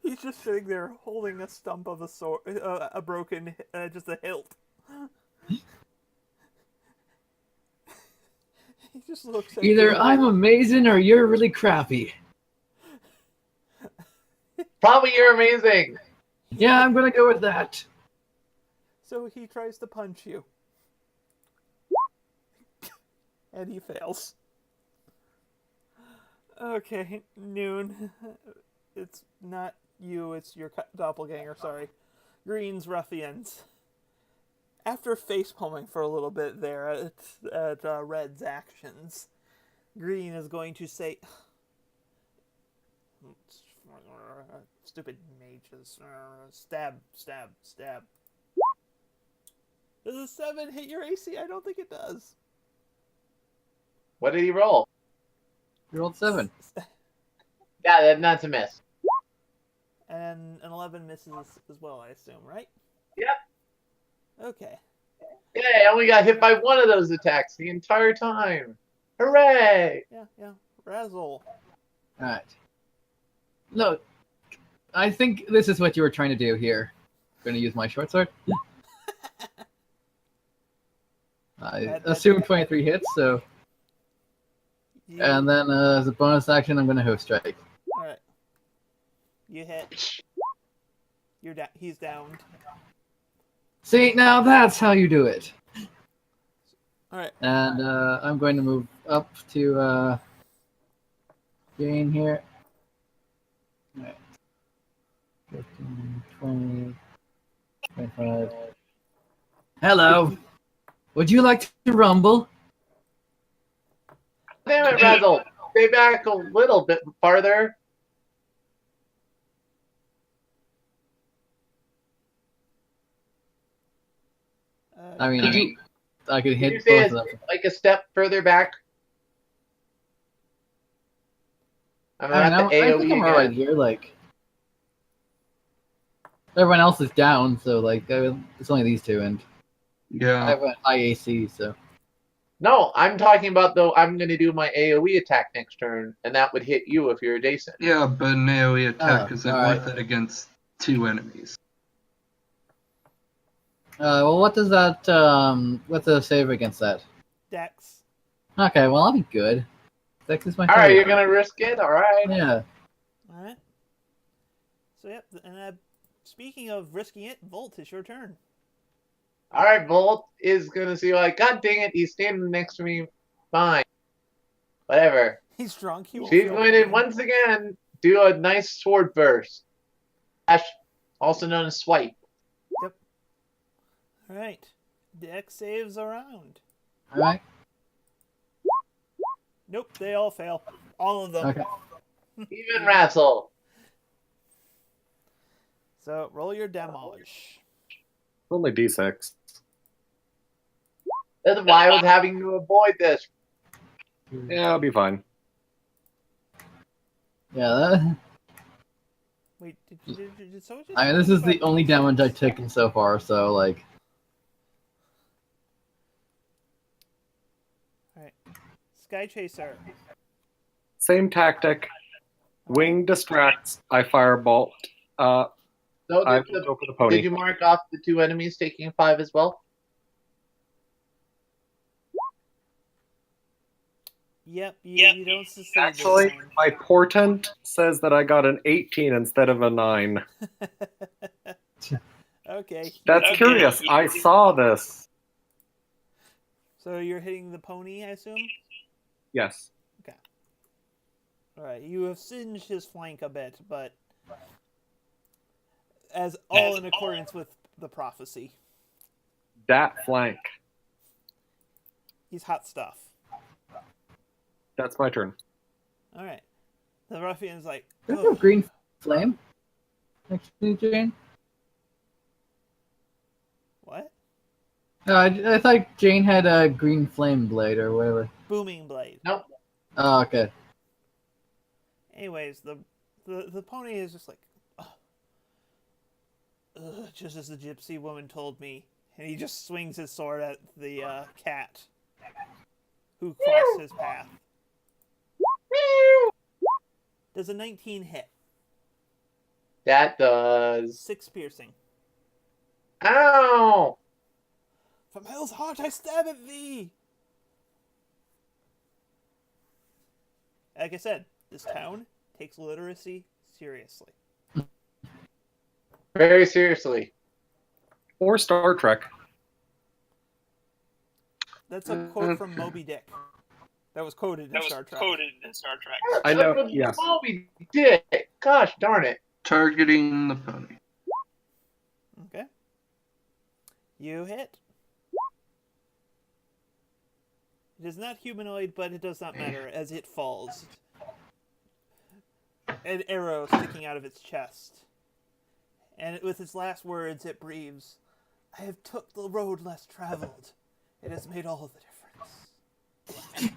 He's just sitting there holding a stump of a sword, a broken, just a hilt. He just looks at either you. I'm amazing or you're really crappy. Probably you're amazing. Yeah, I'm gonna go with that. So he tries to punch you. And he fails. Okay, Noon. It's not you, it's your doppelganger, sorry. Green's ruffians. After facepalming for a little bit there at Red's actions, Green is going to say, "Stupid mages. Stab, stab, stab." Does a 7 hit your AC? I don't think it does. What did he roll? You rolled 7. Yeah, that's a miss. And an 11 misses as well, I assume, right? Yep. Okay. Yeah, I only got hit by one of those attacks the entire time. Hooray! Yeah. Razzle. Alright. No, I think this is what you were trying to do here. I'm going to use my short sword. I assume 23 hits, so... And then as a bonus action, I'm going to Hoof Strike. Alright. You hit. He's downed. See, now that's how you do it. Alright. And I'm going to move up to Jane here. Alright. 15, 20, 25. Hello. Would you like to rumble? Damn it, Razzle! Stay back a little bit farther. I mean, I could Did you hit say both of them. like a step further back? I'm I at mean, the I AoE think I'm again. right here. Like, everyone else is down, so like, it's only these two, and I Yeah. have a high AC, so. No, I'm talking about though. I'm going to do my AoE attack next turn, and that would hit you if you're adjacent. Yeah, but an AoE attack Oh, isn't alright. worth it against 2 enemies. Well, what does that? What's the save against that? Dex. Okay, well, I'll be good. Dex is my All right, favorite. you're going to risk it. All right. Yeah. Alright. So, yep. And speaking of risking it, Volt, it's your turn. All right, Volt is going to see like, God dang it, he's standing next to me. Fine. Whatever. He's drunk. He won't She's feel going to pain. once again do a nice sword burst. Also known as swipe. Alright. Dex saves around. All right. Nope, they all fail. All of them. Okay. Even Razzle. So, roll your damage. Only D6. That's why I was having to avoid this. Yeah, I'll be fine. Yeah. Wait, did someone just... I mean, this is the only damage I've taken so far, so like. Alright. Sky Chaser. Same tactic. Wing distracts. I firebolt. So I did, will go for the pony. did you mark off the 2 enemies taking 5 as well? Yep, you don't succeed this Actually, time. my portent says that I got an 18 instead of a 9. Okay. That's curious. I saw this. So you're hitting the pony, I assume? Yes. Alright, you have singed his flank a bit, but as all in accordance with the prophecy. Dat flank. He's hot stuff. That's my turn. Alright. The ruffian's like, There's no "Ugh." green flame next to you, Jane. What? I thought Jane had a green flame blade or whatever. Booming blade. Nope. Oh, okay. Anyways, the pony is just like, ugh, just as the gypsy woman told me. And he just swings his sword at the cat who crossed his path. Does a 19 hit? That does. 6 piercing. Ow! From hell's heart I stab at thee! Like I said, this town takes literacy seriously. Very seriously. Or Star Trek. That's a quote from Moby Dick. That was quoted in Star Trek. I know, yes. Moby Dick. Gosh darn it. Targeting the pony. Okay. You hit. It is not humanoid, but it does not matter as it falls. An arrow sticking out of its chest. And with its last words, it breathes, "I have took the road less traveled. It has made all the difference."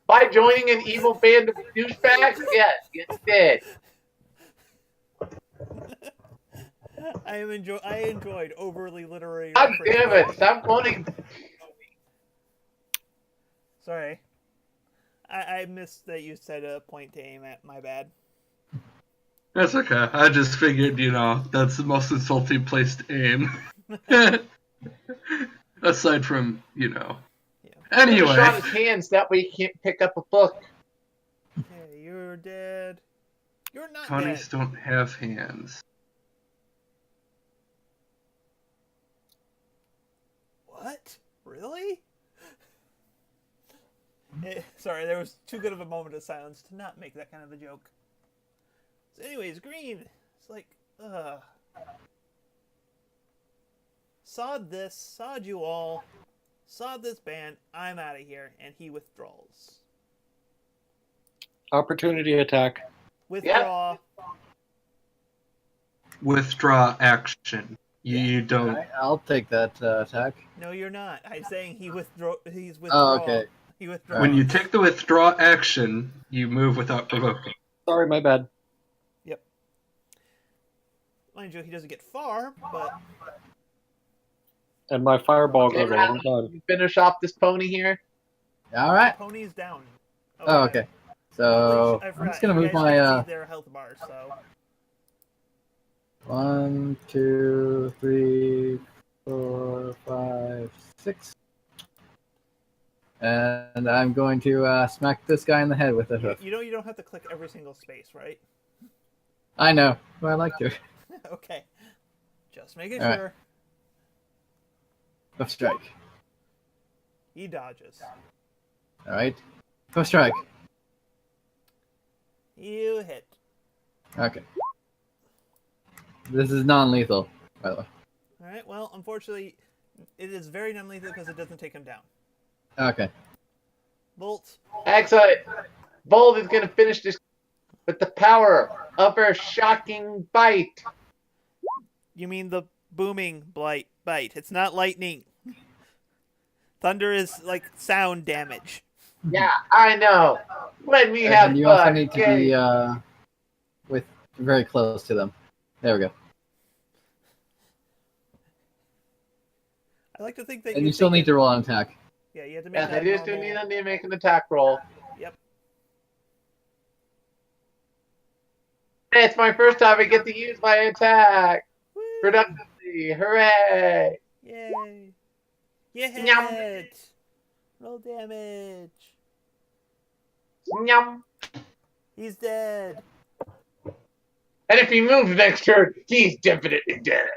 By joining an evil band of douchebags? Yes, it did. I enjoyed overly literary God reference damn it! books. Stop quoting. Sorry. I missed that you said a point to aim at. My bad. That's okay. I just figured, that's the most insulting place to aim. Aside from, Yeah. Anyway. Shot Anyway. his hands, that way he can't pick up a book. Okay, you're dead. You're not Ponies dead. don't have hands. What? Really? Sorry, there was too good of a moment of silence to not make that kind of a joke. So anyways, Green. It's like, sod this, sod you all, sod this band, I'm out of here, and he withdraws. Opportunity attack. Withdraw. Withdraw action. You don't. Alright, I'll take that attack. No, you're not. I'm saying he's withdraw. Oh, okay. He withdraws. When you take the withdraw action, you move without provoking. Sorry, my bad. Yep. Mind you, he doesn't get far, but And my fireball goes a Okay, long time. finish off this pony here. Alright. Pony's down. Oh, okay. So, I I'm forgot, just gonna you move guys my, can't see their health bar, so 1, 2, 3, 4, 5, 6. And I'm going to smack this guy in the head with a hoof. you know you don't have to click every single space, right? I know, but I like to. Okay. Just making All right. sure. Hoof strike. He dodges. Alright. Hoof strike. You hit. Okay. This is non-lethal, by the way. Alright, well, unfortunately, it is very non-lethal because it doesn't take him down. Okay. Bolt. Excellent. Bold is going to finish this with the power of her shocking bite. You mean the booming bite. It's not lightning. Thunder is like sound damage. Yeah, I know. Let me have And you fun. also need to Okay. be with very close to them. There we go. I like to think that And you still need to roll an attack. Yeah, you have to make Yes, I that do still normal. need to make an attack roll. Yep. Hey, it's my first time I get to use my attack. Woo! Productively. Hooray. Yay! You hit! Nyam. Roll damage. Nyum. He's dead. And if he moves next turn, he's definitely dead.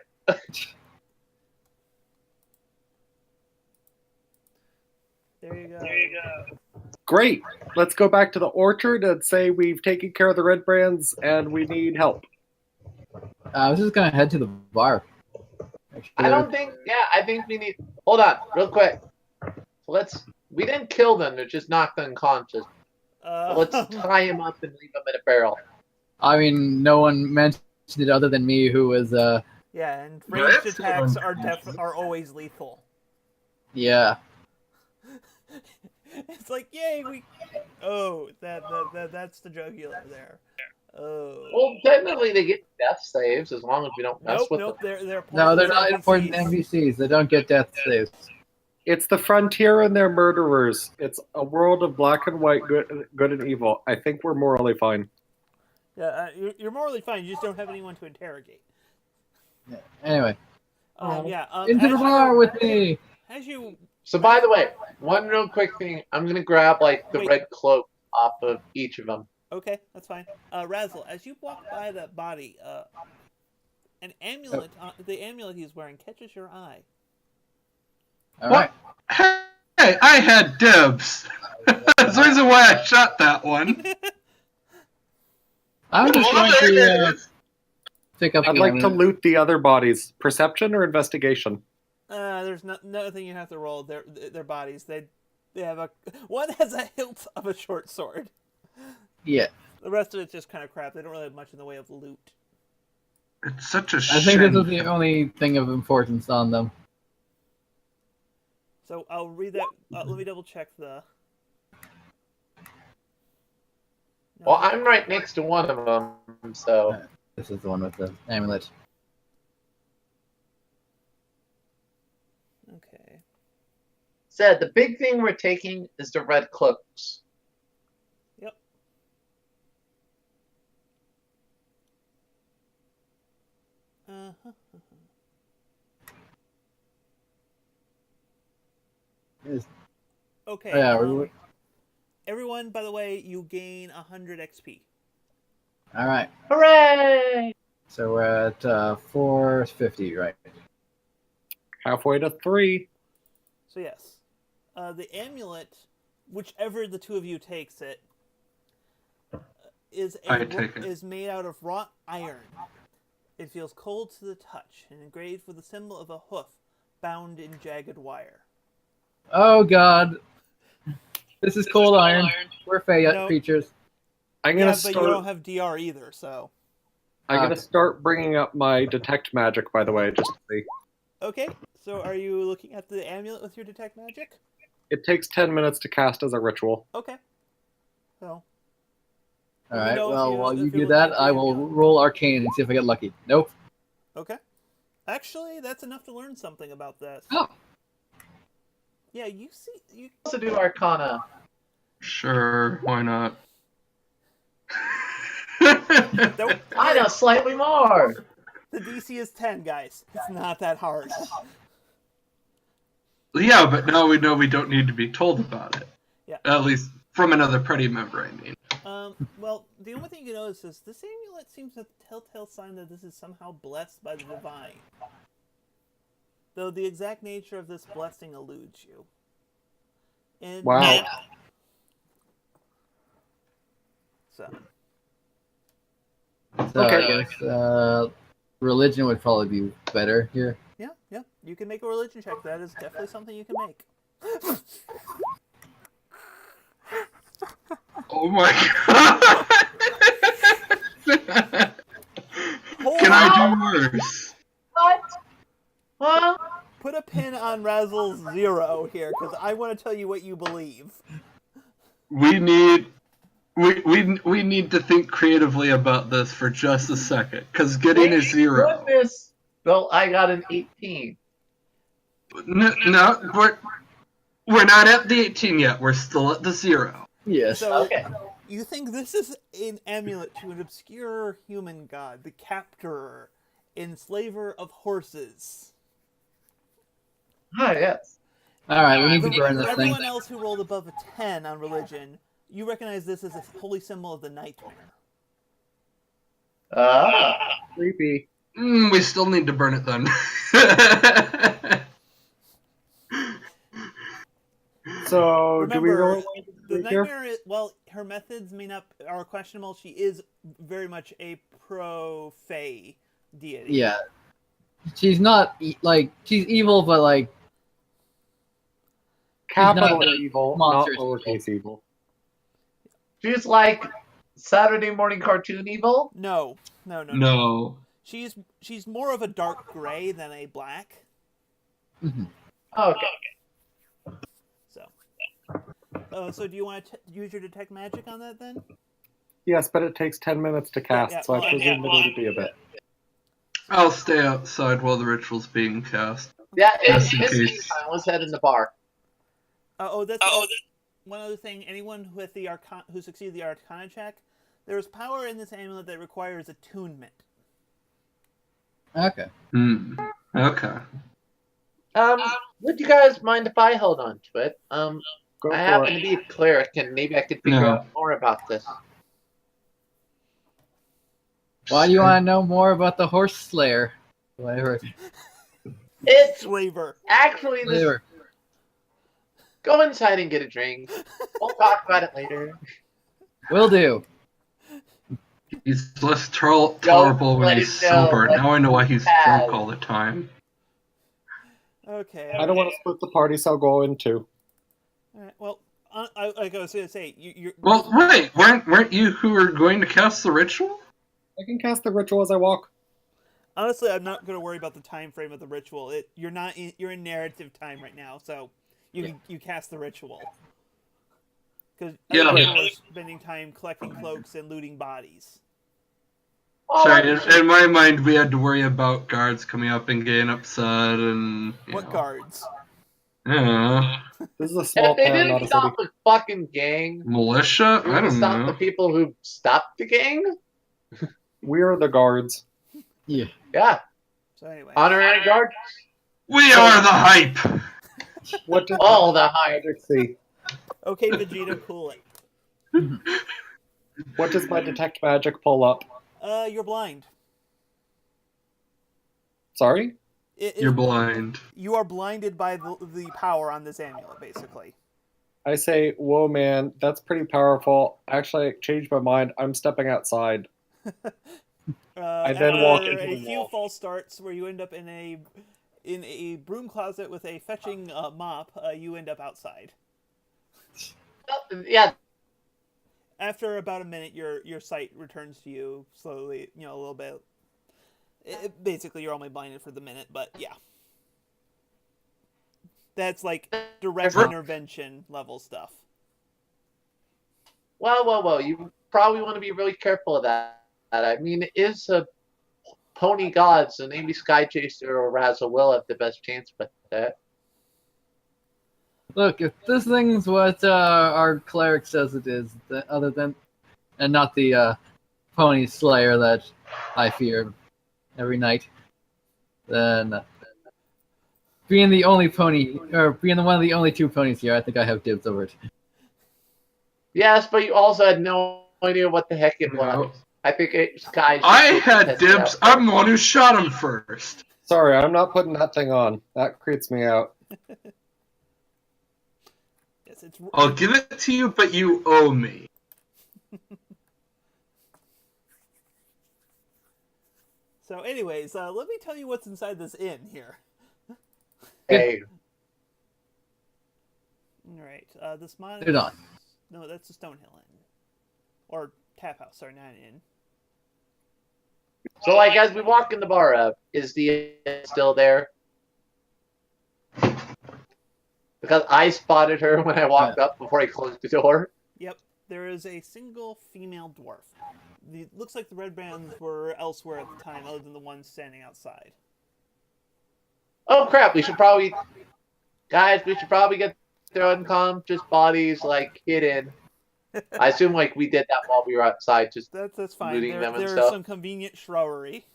There you go. Great. Let's go back to the orchard and say we've taken care of the red brands and we need help. I was just gonna head to the bar. I don't think. Yeah, I think we need. Hold on, real quick. We didn't kill them. They're just knocked unconscious. Let's tie him up and leave him in a barrel. I mean, no one mentioned it other than me, who was yeah, and Yeah, ranged that's attacks good. are always lethal. yeah. It's like, yay, we. Oh, that's the jugular there. Oh. Well, technically they get death saves as long as we don't mess Nope, with nope. them. They're No, they're pointless not important NPCs. NPCs. They don't get death saves. It's the frontier and their murderers. It's a world of black and white, good and evil. I think we're morally fine. Yeah, you're morally fine. You just don't have anyone to interrogate. Yeah. Anyway, Yeah. into the bar with me. As you. So, by the way, one real quick thing. I'm gonna grab like the Wait. red cloak off of each of them. Okay, that's fine. Razzle, as you walk by the body, an amulet, the amulet he's wearing catches your eye. All right. Hey, I had dibs. That's the reason why I shot that one. I'm just going to pick up I'd the like to amulet. loot the other bodies. Perception or investigation? There's nothing you have to roll. Their bodies. They have a one has a hilt of a short sword. Yeah. The rest of it's just kind of crap. They don't really have much in the way of loot. It's such a I think this shame. is the only thing of importance on them. So I'll read that. Let me double check the. No, Well, I'm right next to one of them, so. This is the one with the amulet. Okay. Said the big thing we're taking is the red cloaks. Yep. Uh-huh. Okay. Oh, yeah, everyone, by the way, you gain 100 XP. all right. Hooray! So we're at 450, right? Halfway to 3. So yes, the amulet, whichever the two of you takes it, I take it. is made out of wrought iron. It feels cold to the touch and engraved with the symbol of a hoof bound in jagged wire. Oh God, this is cold iron. We're Fey No. creatures. I'm Yeah, gonna but you don't have DR either, so. I'm gonna start bringing up my detect magic, by the way, just to see. Okay, so are you looking at the amulet with your detect magic? It takes 10 minutes to cast as a ritual. Okay. So. All Let me right. know if Well, you- while if you you're do looking that, at the I will amulet. roll arcane and see if I get lucky. Nope. Okay. Actually, that's enough to learn something about this. Oh. Yeah, you see, you Also do Arcana. Sure, why not? don't. I know slightly more. The DC is 10, guys. It's not that hard. Yeah, but now we know we don't need to be told about it. Yeah. At least from another party member, I mean. Well, the only thing you notice is this amulet seems a telltale sign that this is somehow blessed by the divine. Though the exact nature of this blessing eludes you. And Wow. So, So Okay. I guess religion would probably be better here. yeah, you can make a religion check. That is definitely something you can make. Oh my god! Can I do worse? What? Huh? Put a pin on Razzle's 0 here, because I want to tell you what you believe. We need to think creatively about this for just a second, because getting a 0. Goodness. Well, I got an 18. No, we're not at the 18 yet. We're still at the 0. Yes. So, Okay. you think this is an amulet to an obscure human god, the captor, enslaver of horses. Ah, yes. All right, we need to burn this thing. Everyone else who rolled above a 10 on religion, you recognize this as a holy symbol of the nightmare. Ah. Creepy. We still need to burn it then. So, do we Remember, roll the here? nightmare, well, her methods are questionable. She is very much a pro-Fae deity. Yeah. She's not she's evil, but like Capital not evil, not monstrous lowercase evil. She's like Saturday morning cartoon evil. No. No. She's more of a dark gray than a black. mhm. Okay. So do you want to use your detect magic on that then? Yes, but it takes 10 minutes to cast, Yeah, so I well, presume that it'll be a bit. I'll stay outside while the ritual's being cast. Yeah, Just in it's case. time. Let's head in the bar. That's one other thing. Anyone with the who succeeded the Arcana check, there is power in this amulet that requires attunement. Okay. Okay. Would you guys mind if I hold on to it? Go I for happen it. to be a cleric, and maybe I could figure No. out more about this. Why do you want to know more about the horse slayer? Whatever. It's Slaver. actually this. Whatever. Go inside and get a drink. We'll talk about it later. Will do. He's less tolerable when let he's him know sober. what Now I know why he's he has. drunk all the time. Okay. I don't want to split the party, so I'll go in too. All right. Well, like I was gonna say, you're. Well, wait, weren't you who were going to cast the ritual? I can cast the ritual as I walk. Honestly, I'm not gonna worry about the time frame of the ritual. You're in narrative time right now, so you cast the ritual. Because Yeah. people are spending time collecting cloaks and looting bodies. Sorry, in my mind, we had to worry about guards coming up and getting upset and. What guards? Yeah. This is a small If they town, not didn't a stop city. the fucking gang, Militia? who I would don't stop know. the people who stopped the gang? We're the guards. Yeah. Yeah, So anyway. honorary guard. We are the hype! What does All the high. magic see? Okay, Vegeta, cool it. What does my detect magic pull up? You're blind. Sorry? You're blind. You are blinded by the power on this amulet, basically. I say, whoa, man, that's pretty powerful. Actually, I changed my mind. I'm stepping outside. I then walk After into a the few wall. false starts where you end up in a broom closet with a fetching mop, you end up outside. Yeah, After about a minute, your sight returns to you slowly, a little bit. Basically, you're only blinded for the minute, but yeah. That's like direct intervention level stuff. well. You probably want to be really careful of that. I mean, it is a pony god, so maybe Sky Chaser or Razzle will have the best chance with that. Look, if this thing's what our cleric says it is, other than, and not the pony slayer that I fear every night, then being the only pony, or being one of the only two ponies here, I think I have dibs over it. Yes, but you also had no idea what the heck it was. No. I think Sky. I had dibs. I'm the one who shot him first. Sorry, I'm not putting that thing on. That creeps me out. Yes, it's. I'll give it to you, but you owe me. So, anyways, let me tell you what's inside this inn here. Hey, All right, this mine. Hold on. No, that's the Stonehill Inn, or Tap House. Sorry, not an inn. so like as we walk in the bar, is the still there? Because I spotted her when I walked up before I closed the door. Yep, there is a single female dwarf. Looks like the red bands were elsewhere at the time, other than the ones standing outside. Oh crap! We should probably get their unconscious bodies like hidden. I assume like we did that while we were outside, just That's fine. looting them and There's stuff. some convenient shrubbery.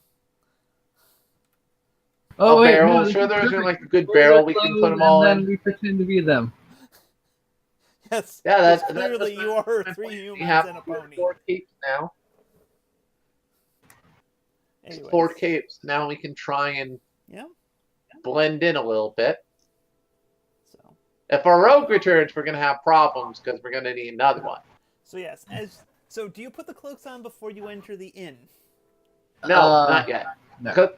Oh, a wait, barrel. no, Sure, there isn't perfect. like a good Pull barrel their we can clothes put them all and then in. we pretend to be them. Yes. Yeah, that's clearly you are my three point. humans We have and a pony. 4 capes now. Anyways. 4 capes. Now we can try and Yeah. blend in a little bit. So. If our rogue returns, we're gonna have problems because we're gonna need another one. So yes, so do you put the cloaks on before you enter the inn? No, not yet. No. Because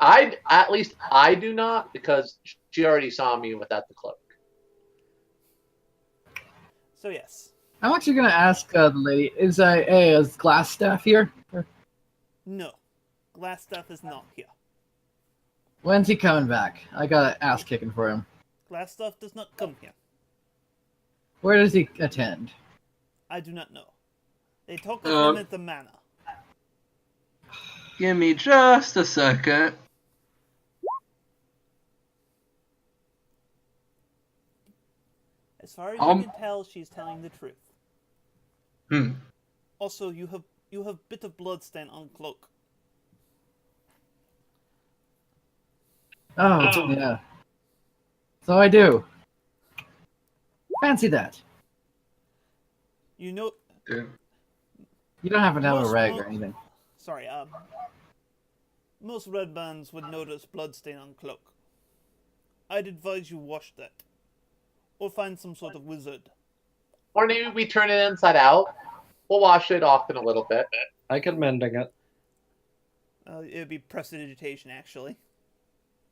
at least I do not, because she already saw me without the cloak. So yes. I'm actually gonna ask the lady: is Glass Staff here? Or No. Glass stuff is not here. when's he coming back? I got an ass kicking for him. Glass stuff does not come here. Where does he attend? I do not know. They talk of him at the manor. Give me just a second. As far as you can tell, she's telling the truth. Also, you have bit of blood stain on cloak. Oh, yeah. So I do. Fancy that. You know. You don't happen to have a Most- rag mo- or anything. Sorry. Most red bands would notice blood stain on cloak. I'd advise you wash that, or find some sort of wizard. Or maybe we turn it inside out. We'll wash it off in a little bit. I can mending it. It would be prestidigitation, actually.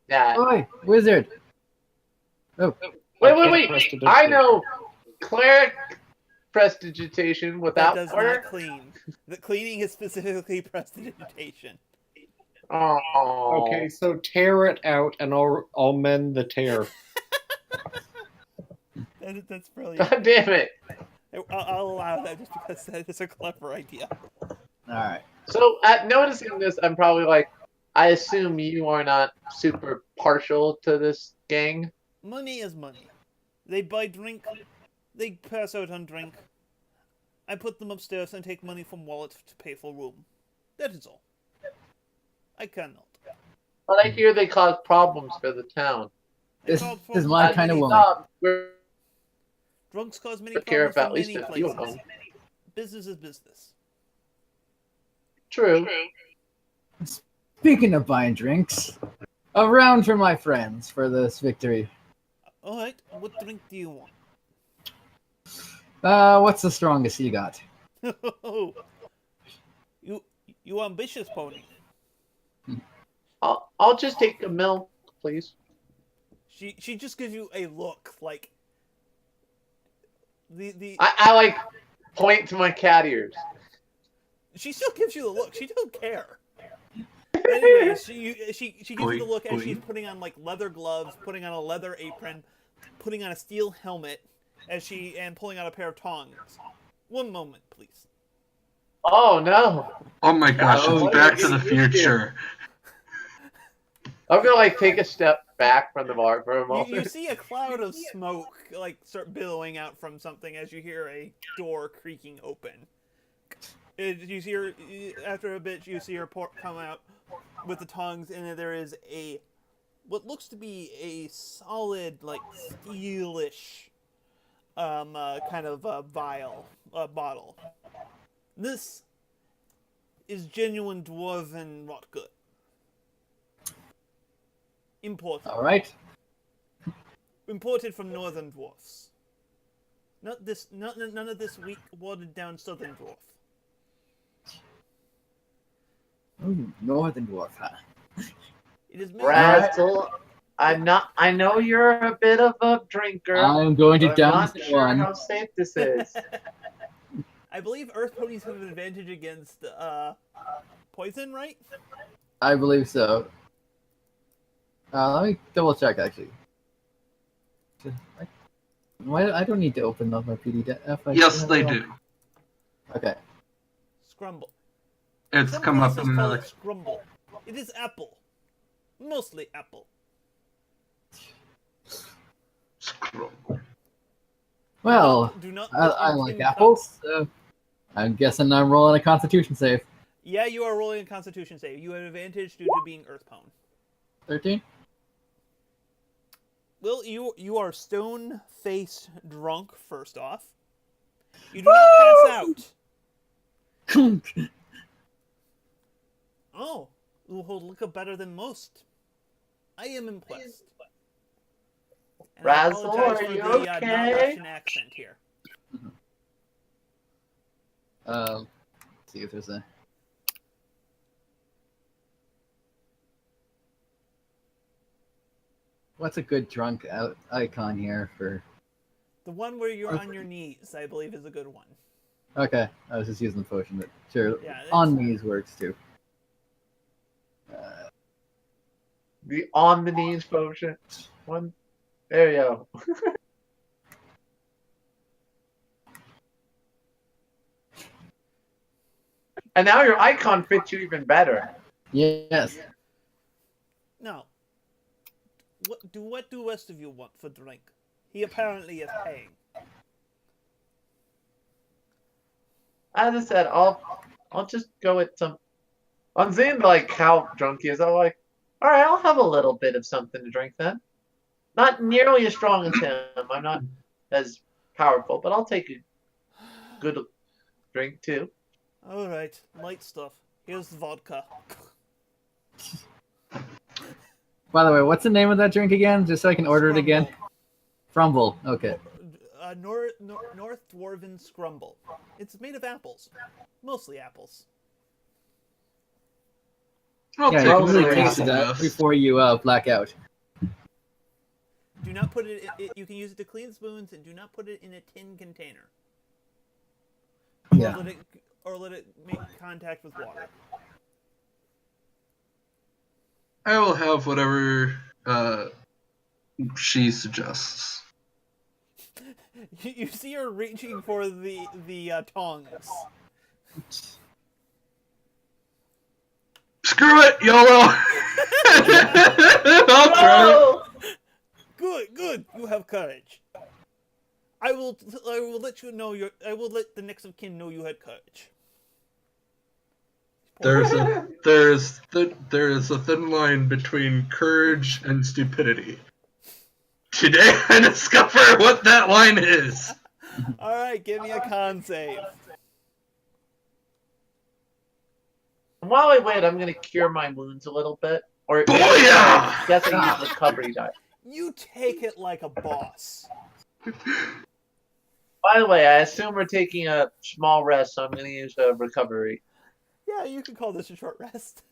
Yeah. Oi, wizard! Oh, Wait. Prestidigitation. I know cleric prestidigitation That without does order. not clean. The cleaning is specifically prestidigitation. Oh. Okay, so tear it out, and I'll mend the tear. That's brilliant. God damn it. I'll allow that just because that is a clever idea. all right. So, at noticing this, I'm probably like, I assume you are not super partial to this gang. Money is money. They buy drink. They pass out on drink. I put them upstairs and take money from wallet to pay for room. That is all. I cannot. But I hear they cause problems for the town. I This called is for my many kind of things. woman. We're Drunks cause many Take care problems of for at least many a few places. of them. Business is business. True. Speaking of buying drinks, a round for my friends for this victory. Alright, what drink do you want? What's the strongest you got? You ambitious pony. I'll just take a milk, please. She just gives you a look like the I like point to my cat ears. she still gives you the look. She don't care. Anyways, she gives you the look as she's putting on like leather gloves, putting on a leather apron, putting on a steel helmet, and pulling out a pair of tongs. One moment, please. Oh no! Oh my gosh, Oh, it's Back yeah. to the Future. I'm gonna like take a step back from the bar for a moment. You see a cloud of smoke like start billowing out from something as you hear a door creaking open. You see her after a bit. You see her come out with the tongs, and there is what looks to be a solid like steelish kind of bottle. This is genuine dwarven vodka. Imported. All right. Imported from northern dwarfs. None of this weak, watered down southern dwarf. Ooh, Northern Dwarf, huh? It is made. Razzle, I know you're a bit of a drinker. I'm going to but I'm down not this sure one. how safe this is. I believe Earth ponies have an advantage against poison, right? I believe so. Let me double check actually. Why I don't need to open up my PDF. Yes, they do. Okay. Scrumble. It's Some come up places in call another. it scrumble. It is apple. Mostly apple. Well, Do not I like apples, so I'm guessing I'm rolling a Constitution save. Yeah, you are rolling a Constitution save. You have advantage due to being Earthpone. 13. Well, you are stone-faced drunk. First off, you do not pass out. Oh, well, look better than most. I am impressed. And Razzle, I apologize are for you the okay? non-Russian accent here. Let's see if there's a. What's a good drunk icon here for? The one where you're on your knees, I believe, is a good one. Okay, I was just using the potion, but sure, Yeah, on knees works too. The on the knees potion. One. There you go. And now your icon fits you even better. Yes. Now, what do the rest of you want for drink? He apparently is paying. As I said, I'll just go with some. I'm seeing like how drunk he is. I'm like, all right, I'll have a little bit of something to drink then. Not nearly as strong as him. I'm not as powerful, but I'll take a good drink too. All right, light stuff. Here's the vodka. By the way, what's the name of that drink again? Just so I can order it again. Frumble. Okay. North Dwarven Scrumble. It's made of apples. Mostly apples. I'll Yeah, take you it can for really the taste taste that of this. before you black out. Do not put it. You can use it to clean spoons, and do not put it in a tin container. Yeah. Or let it make contact with water. I will have whatever she suggests. You see her reaching for the tongs. Screw it, YOLO! I'll try. Good. You have courage. I will let you know I will let the next of kin know you had courage. There is a thin line between courage and stupidity. Today I discover what that line is. All right, give me a con save. While I wait, I'm gonna cure my wounds a little bit. Or Booyah! guess I use recovery die. You take it like a boss. By the way, I assume we're taking a small rest, so I'm gonna use a recovery. Yeah, you can call this a short rest.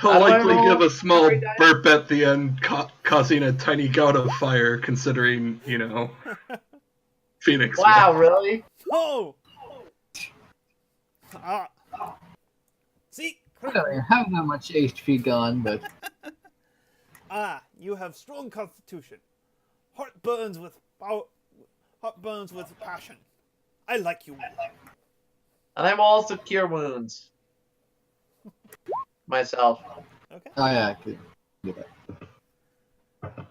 He'll How do I likely roll give a small recovery die? burp at the end, causing a tiny gout of fire, considering, Phoenix. Wow, really? Oh. Ah. See. I don't have that much HP gone, but You have strong constitution. Heart burns with passion. I like you. And I'm also cure wounds. Myself. Okay. oh yeah, I could do that.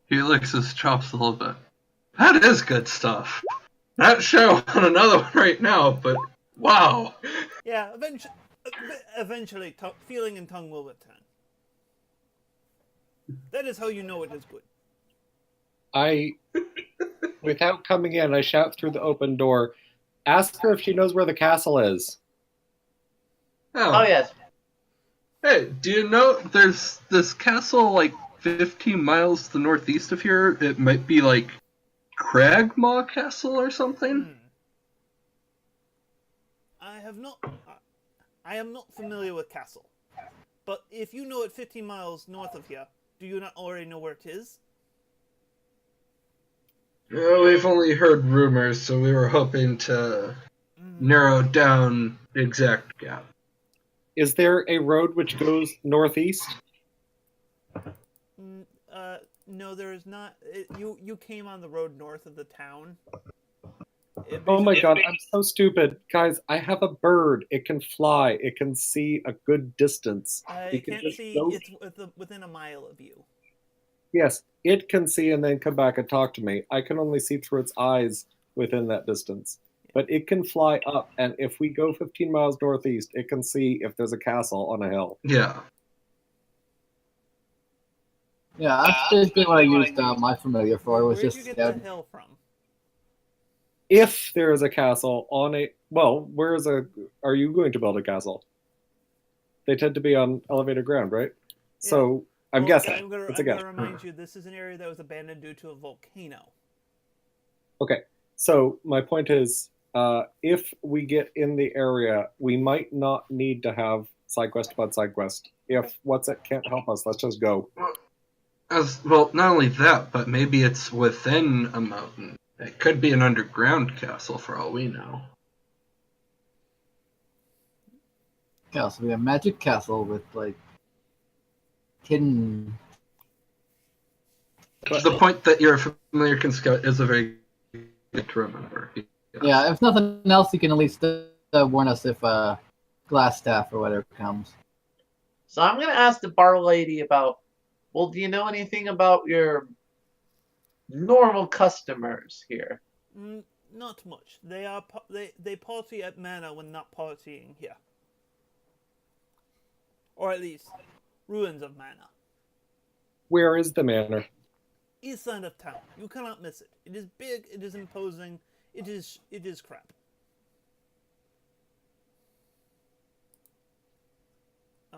He licks his chops a little bit. That is good stuff. Not show on another one right now, but wow. Yeah, eventually, feeling and tongue will return. That is how you know it is good. Without coming in, I shout through the open door, ask her if she knows where the castle is. Oh, yes. Hey, do you know there's this castle like 15 miles to the northeast of here? It might be like Cragmaw Castle or something? I am not familiar with castle. But if you know it 15 miles north of here, do you not already know where it is? Well, we've only heard rumors, so we were hoping to narrow down the exact gap. Is there a road which goes northeast? No, there is not. You came on the road north of the town. Oh my god, I'm so stupid. Guys, I have a bird. It can fly. It can see a good distance. It can't see. It's within a mile of you. Yes, it can see and then come back and talk to me. I can only see through its eyes within that distance. But it can fly up, and if we go 15 miles northeast, it can see if there's a castle on a hill. Yeah. Yeah, that's basically what I used my familiar for. Was Where'd just you get the hill from? If there is a castle on a... Well, are you going to build a castle? They tend to be on elevated ground, right? Yeah. So, I'm guessing. I'm going to remind you, this is an area that was abandoned due to a volcano. Okay, so my point is, if we get in the area, we might not need to have side quest about side quest. If what's it can't help us, let's just go. Well, not only that, but maybe it's within a mountain. It could be an underground castle for all we know. yeah, so we have magic castle with like hidden. The point that you're familiar can scout is a very good to remember. Yeah, if nothing else, you can at least warn us if glass staff or whatever comes. So I'm gonna ask the bar lady about. Well, do you know anything about your normal customers here? Not much. They party at Mana when not partying here, or at least ruins of Mana. Where is the manor? East side of town. You cannot miss it. It is big. It is imposing. It is crap.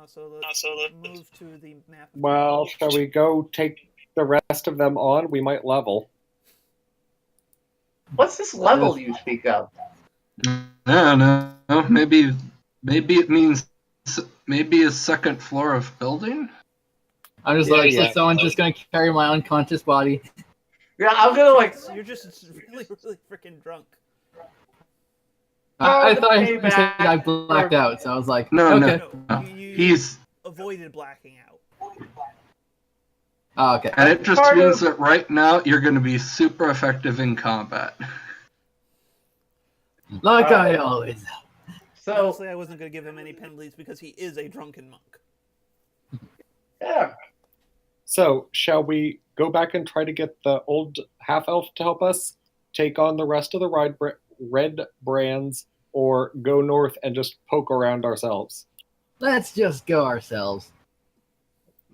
So let's move to the map. Well, shall we go take the rest of them on? We might level. What's this level you speak of? I don't know. Maybe it means maybe a second floor of building? I'm just Yeah, like, yeah. so someone's just gonna carry my unconscious body. Yeah, I'm gonna like. You're just really, really freaking drunk. I the thought you payback said I blacked for- out, so I was like, No, okay. No, no. you He's avoided blacking out. Oh, okay. and it just Part means of- that right now you're going to be super effective in combat. Like I always am. So Honestly, I wasn't going to give him any penalties because he is a drunken monk. yeah, So, shall we go back and try to get the old half elf to help us take on the rest of the red brands, or go north and just poke around ourselves? Let's just go ourselves.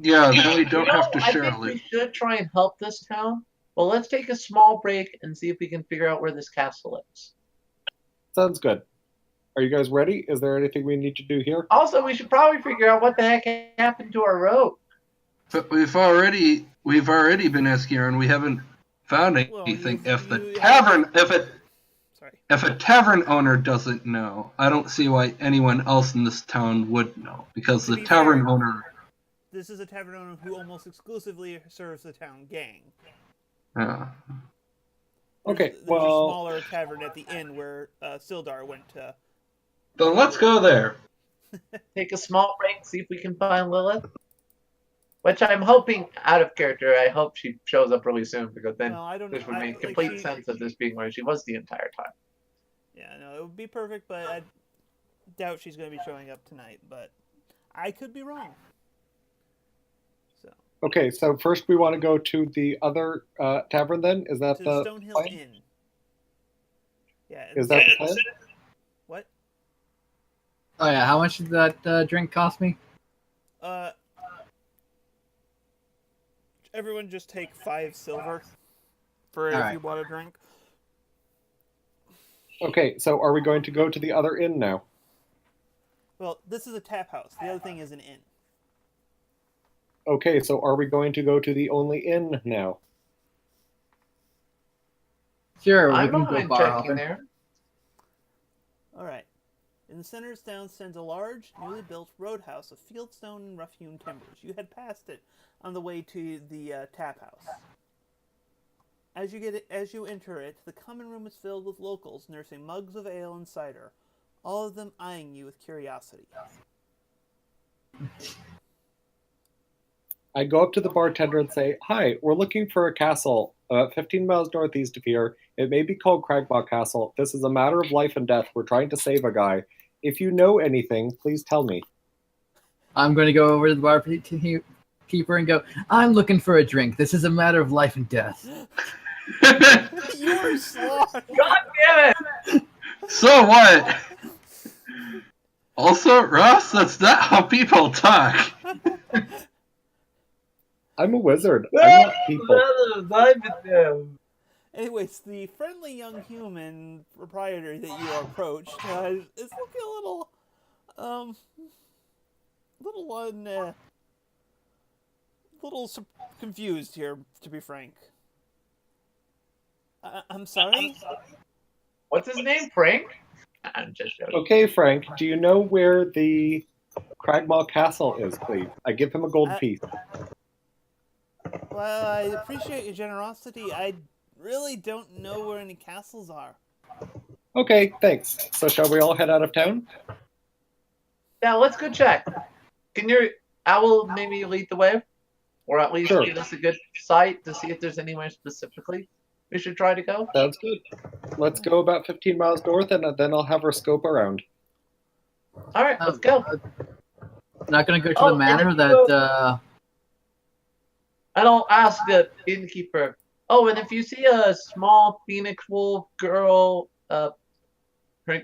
Yeah, then we don't have to I share a think we loot. should try and help this town. Well, let's take a small break and see if we can figure out where this castle is. Sounds good. Are you guys ready? Is there anything we need to do here? Also, we should probably figure out what the heck happened to our road. But we've already been asking around. We haven't found Well, anything. you- If the you tavern, Sorry. if a tavern owner doesn't know, I don't see why anyone else in this town would know. Because To the be tavern fair- owner. This is a tavern owner who almost exclusively serves the town gang. Okay, There's a well, smaller tavern at the inn where Sildar went to. Then let's go there. Take a small break, see if we can find Lilith. Which I'm hoping, out of character, I hope she shows up really soon, because then Well, I don't this would I- make like, complete she- sense of this being where she was the entire time. Yeah, no, it would be perfect, but I doubt she's going to be showing up tonight. But I could be wrong. So okay, so first we want to go to the other tavern then? Is that to the Stonehill plan? Inn. Yeah. Is that the plan? What? Oh yeah, how much did that drink cost me? Everyone just take 5 silver for if Alright. you want a drink. Okay, so are we going to go to the other inn now? Well, this is a tap house. The other thing is an inn. Okay, so are we going to go to the only inn now? Sure, we I'm can not go mind bar checking hopping. there. All right. In the center of town stands a large, newly built roadhouse of fieldstone and rough-hewn timbers. You had passed it on the way to the tap house. As you enter it, the common room is filled with locals nursing mugs of ale and cider, all of them eyeing you with curiosity. I go up to the bartender and say, "Hi, we're looking for a castle 15 miles northeast of here. It may be called Cragmaw Castle. This is a matter of life and death. We're trying to save a guy. If you know anything, please tell me." I'm going to go over to the barkeeper and go, I'm looking for a drink. This is a matter of life and death. You're slaughtered! Damn it! So what? Also, Ross, that's not how people talk. I'm a wizard. I'm not people. Anyways, the friendly young human proprietor that you approached is looking a little confused here, to be frank. I'm sorry? What's his name? Frank? I'm just joking. Okay, Frank, do you know where the Cragmaw Castle is, please? I give him a gold piece. Well, I appreciate your generosity. I really don't know where any castles are. Okay, thanks. So shall we all head out of town? Yeah, let's go check. Can your owl maybe lead the way? Or at least Sure. give us a good site to see if there's anywhere specifically we should try to go? Sounds good. Let's go about 15 miles north, and then I'll have her scope around. Alright, let's go. Not going to go to Oh, the and manor if you that... And I'll ask the innkeeper. Oh, and if you see a small phoenix wolf girl,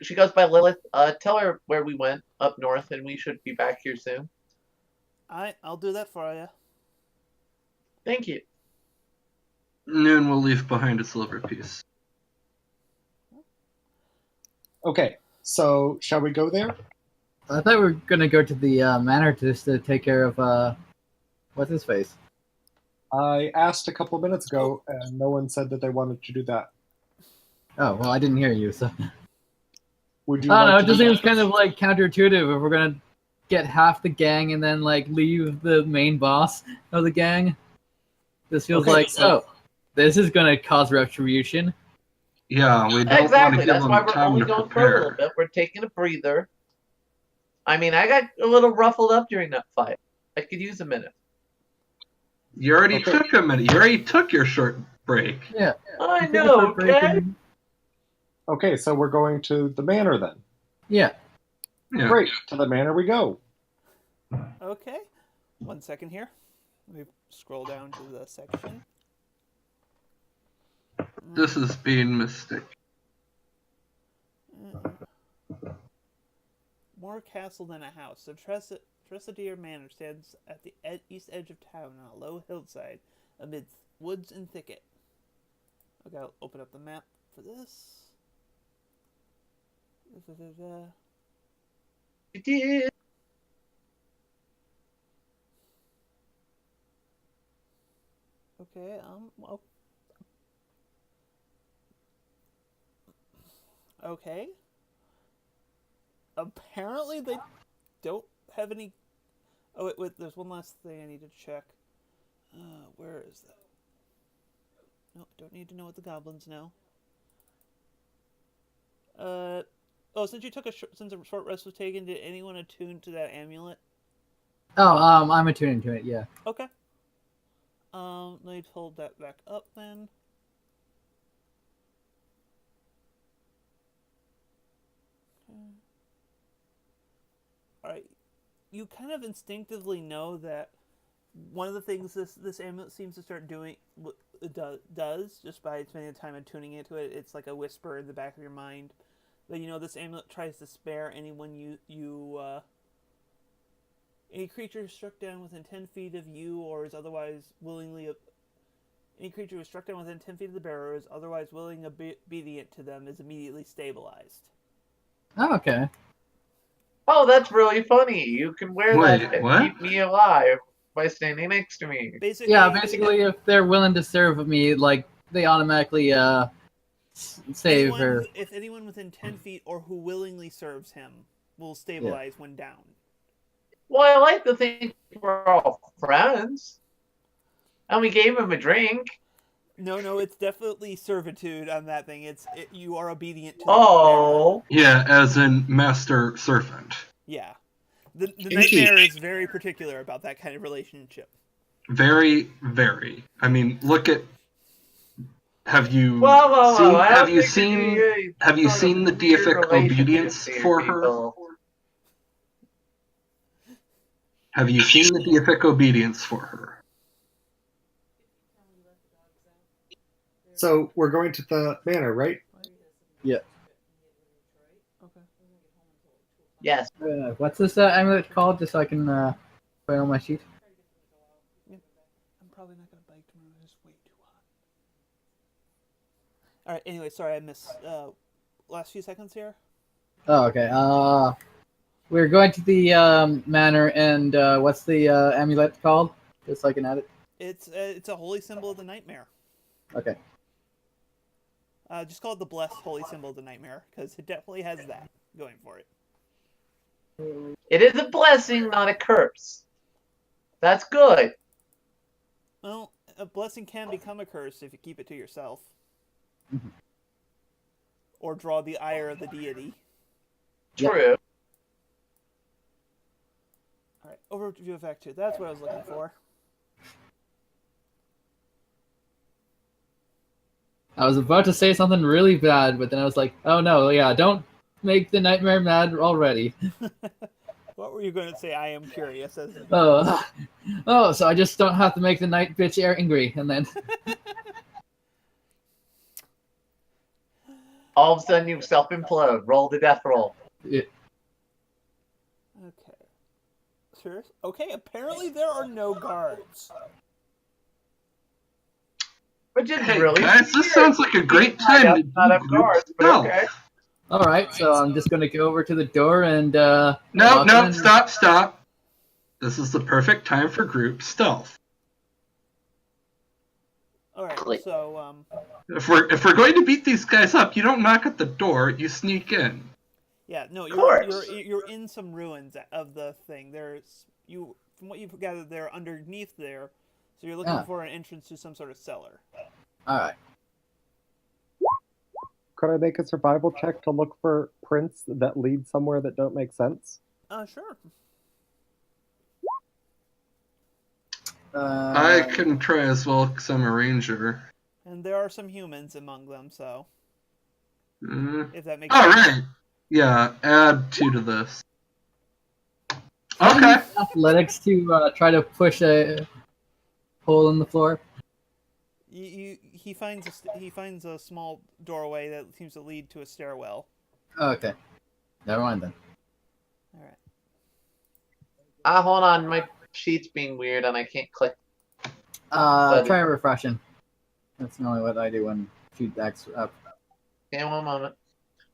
she goes by Lilith, tell her where we went up north and we should be back here soon. I'll do that for you. Thank you. Noon will leave behind a silver piece. Okay, so shall we go there? I thought we were going to go to the manor just to take care of... what's his face? I asked a couple minutes ago, and no one said that they wanted to do that. Oh, well, I didn't hear you, so... Would you I don't know, like it to just do seems that kind of first? like counterintuitive if we're going to get half the gang and then like leave the main boss of the gang. This feels Okay, like so- this is gonna cause retribution. Yeah, we don't want to Exactly. give That's why them we're time only to going for a little prepare. bit. We're taking a breather. I mean, I got a little ruffled up during that fight. I could use a minute. You already Okay. took a minute. You already took your short break. Yeah. I You take a know, short break okay? and- Okay, so we're going to the manor then. Yeah. Yeah. Great, to the manor we go. Okay. 1 second here. Let me scroll down to the section. This is being mistaken. More castle than a house. The Tressadier Manor stands at the east edge of town on a low hillside amidst woods and thicket. Okay, I'll open up the map for this. You did. Okay, well. Okay. Apparently they don't have any... Oh, wait, there's one last thing I need to check. Where is that? No, don't need to know what the goblins know. Since you took since a short rest was taken, did anyone attune to that amulet? Oh, I'm attuning to it. Yeah. Okay. Let me hold that back up then. Alright. You kind of instinctively know that one of the things this amulet seems to start doing, does just by spending the time attuning into it, it's like a whisper in the back of your mind that this amulet tries to spare anyone any creature struck down within 10 feet of you or is otherwise willingly... Any creature who is struck down within 10 feet of the bearer is otherwise willing obedient to them is immediately stabilized. Oh, okay. Oh, that's really funny. You can wear Wait, that and what? keep me alive by standing next to me. Basically, Yeah, basically, if they're willing to serve me, like they automatically save her. If anyone within 10 feet or who willingly serves him will stabilize when down. Well, I like to think we're all friends. And we gave him a drink. No, it's definitely servitude on that thing. You are obedient to the Oh. Yeah, as in master servant. Yeah. The Inky. nightmare is very particular about that kind of relationship. Very, very. I mean, look at. Have you Whoa. seen? I Have don't you think seen? we Have you sort seen the of weird deific obedience relationships here, for her? people. Have you seen the deific obedience for her? So we're going to the manor, right? Yeah. Okay. Yes. What's this amulet called? Just so I can put it on my sheet. I'm probably not going to bike tomorrow. It's way too hot. Alright, anyway, sorry I missed last few seconds here. Oh, okay. We're going to the manor, and what's the amulet called? Just so I can add it. It's a holy symbol of the nightmare. Okay. Just call it the blessed holy symbol of the nightmare, because it definitely has that going for it. It is a blessing, not a curse. That's good. Well, a blessing can become a curse if you keep it to yourself. Mhm. Or draw the ire of the deity. Yep. True. Alright, overview of Act 2. That's what I was looking for. I was about to say something really bad, but then I was like, oh no, yeah, don't make the nightmare mad already. What were you going to say? I am curious. Oh, so I just don't have to make the night bitch angry, and then... All of a sudden you self-implode. Roll the death roll. Okay. Sure. Okay, apparently there are no guards. Which is Hey really guys, this weird. sounds like a great time to Not do have group guards, but stealth. okay. Alright, so I'm just gonna go over to the door and, No, walk in. stop. This is the perfect time for group stealth. Alright, Click. so, If we're going to beat these guys up, you don't knock at the door, you sneak in. Yeah, no, course. you're in some ruins of the thing. From what you've gathered, they're underneath there, so you're looking Ah. for an entrance to some sort of cellar. All right. Could I make a survival check to look for prints that lead somewhere that don't make sense? Sure. I can try as well because I'm a ranger. And there are some humans among them, so if that makes All sense. right. Yeah, add 2 to this. Can I Okay. use athletics to try to push a hole in the floor? He finds a small doorway that seems to lead to a stairwell. Okay. Never mind then. All right. Hold on, my sheet's being weird and I can't click. Try refreshing. That's normally what I do when sheet backs up. Okay, one moment.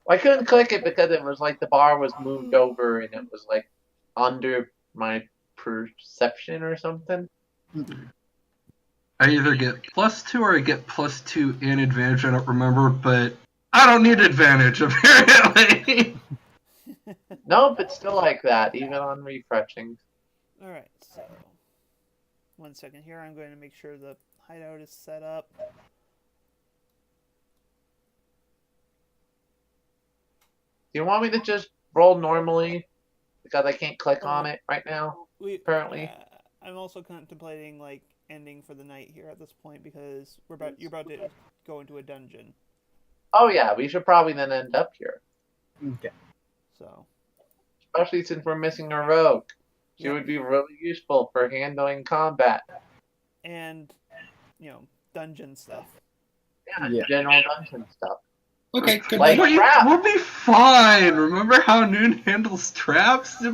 Well, I couldn't click it because it was like the bar was moved over and it was like under my perception or something. I either get +2 or I get +2 and advantage. I don't remember, but I don't need advantage apparently. Nope, it's still like that, even on refreshing. All right. So, 1 second here. I'm going to make sure the hideout is set up. Do you want me to just roll normally? Because I can't click on it right now, apparently. I'm also contemplating like ending for the night here at this point because you're about to go into a dungeon. Oh yeah, we should probably then end up here. Okay. So, Especially since we're missing a rogue. She Yeah. would be really useful for handling combat. and dungeon stuff. Yeah. General dungeon stuff. Okay, good Like- night. crap. We'll be fine. Remember how Noon handles traps?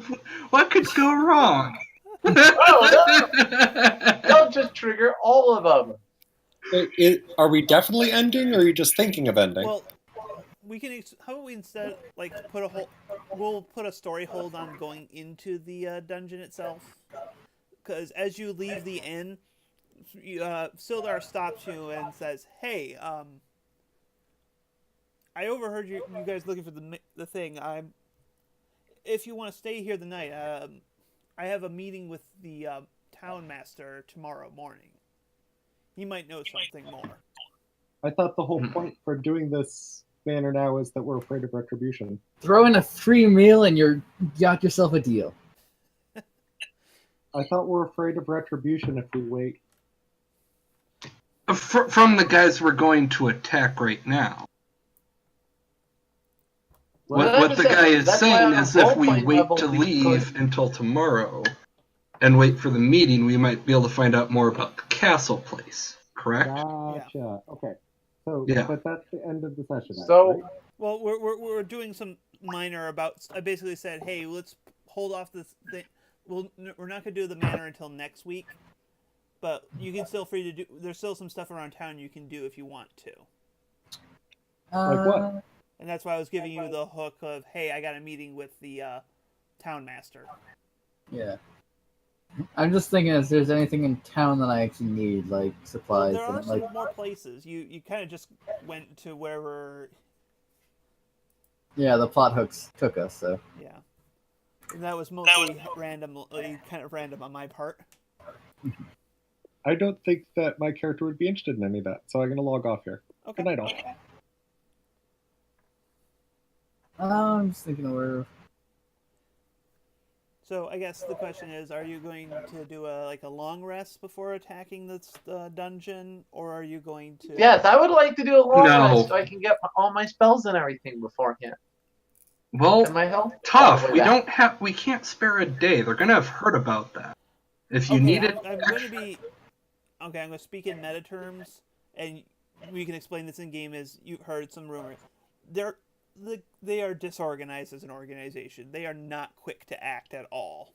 What could go wrong? They'll just trigger all of them. Are we definitely ending, or are you just thinking of ending? Well, we can. How about we instead we'll put a story hold on going into the dungeon itself, because as you leave the inn, Sildar stops you and says, "Hey, I overheard you guys looking for the thing. If you want to stay here the night, I have a meeting with the town master tomorrow morning. He might know something more." I thought the whole point for doing this manner now is that we're afraid of retribution. Throw in a free meal and you got yourself a deal. I thought we're afraid of retribution if we wait. From the guys we're going to attack right now. What the guy is saying is if we wait to leave until tomorrow and wait for the meeting, we might be able to find out more about the castle place. Correct? Gotcha. Okay. So, Yeah. but that's the end of the session. So- right? Well, we're doing some minor about. I basically said, "Hey, let's hold off this thing. We're not gonna do the manor until next week, but you can still free to do. There's still some stuff around town you can do if you want to." Like what? And that's why I was giving you the hook of, "Hey, I got a meeting with the town master." Yeah. I'm just thinking if there's anything in town that I actually need, like supplies. There are And, some like, more places. You kind of just went to wherever. yeah, the plot hooks took us, so. Yeah. And that was mostly kind of random on my part. I don't think that my character would be interested in any of that, so I'm going to log off here. Okay. Good night, all. I'm just thinking of where. So I guess the question is, are you going to do a long rest before attacking this dungeon, or are you going to? Yes, I would like to do a long No. rest so I can get all my spells and everything beforehand. Well, And my health. tough. all the way back. We can't spare a day. They're gonna have heard about that. If you Okay, need it, I'm going to be. Okay, I'm going to speak in meta terms, and we can explain this in game as you heard some rumors. They are disorganized as an organization. They are not quick to act at all.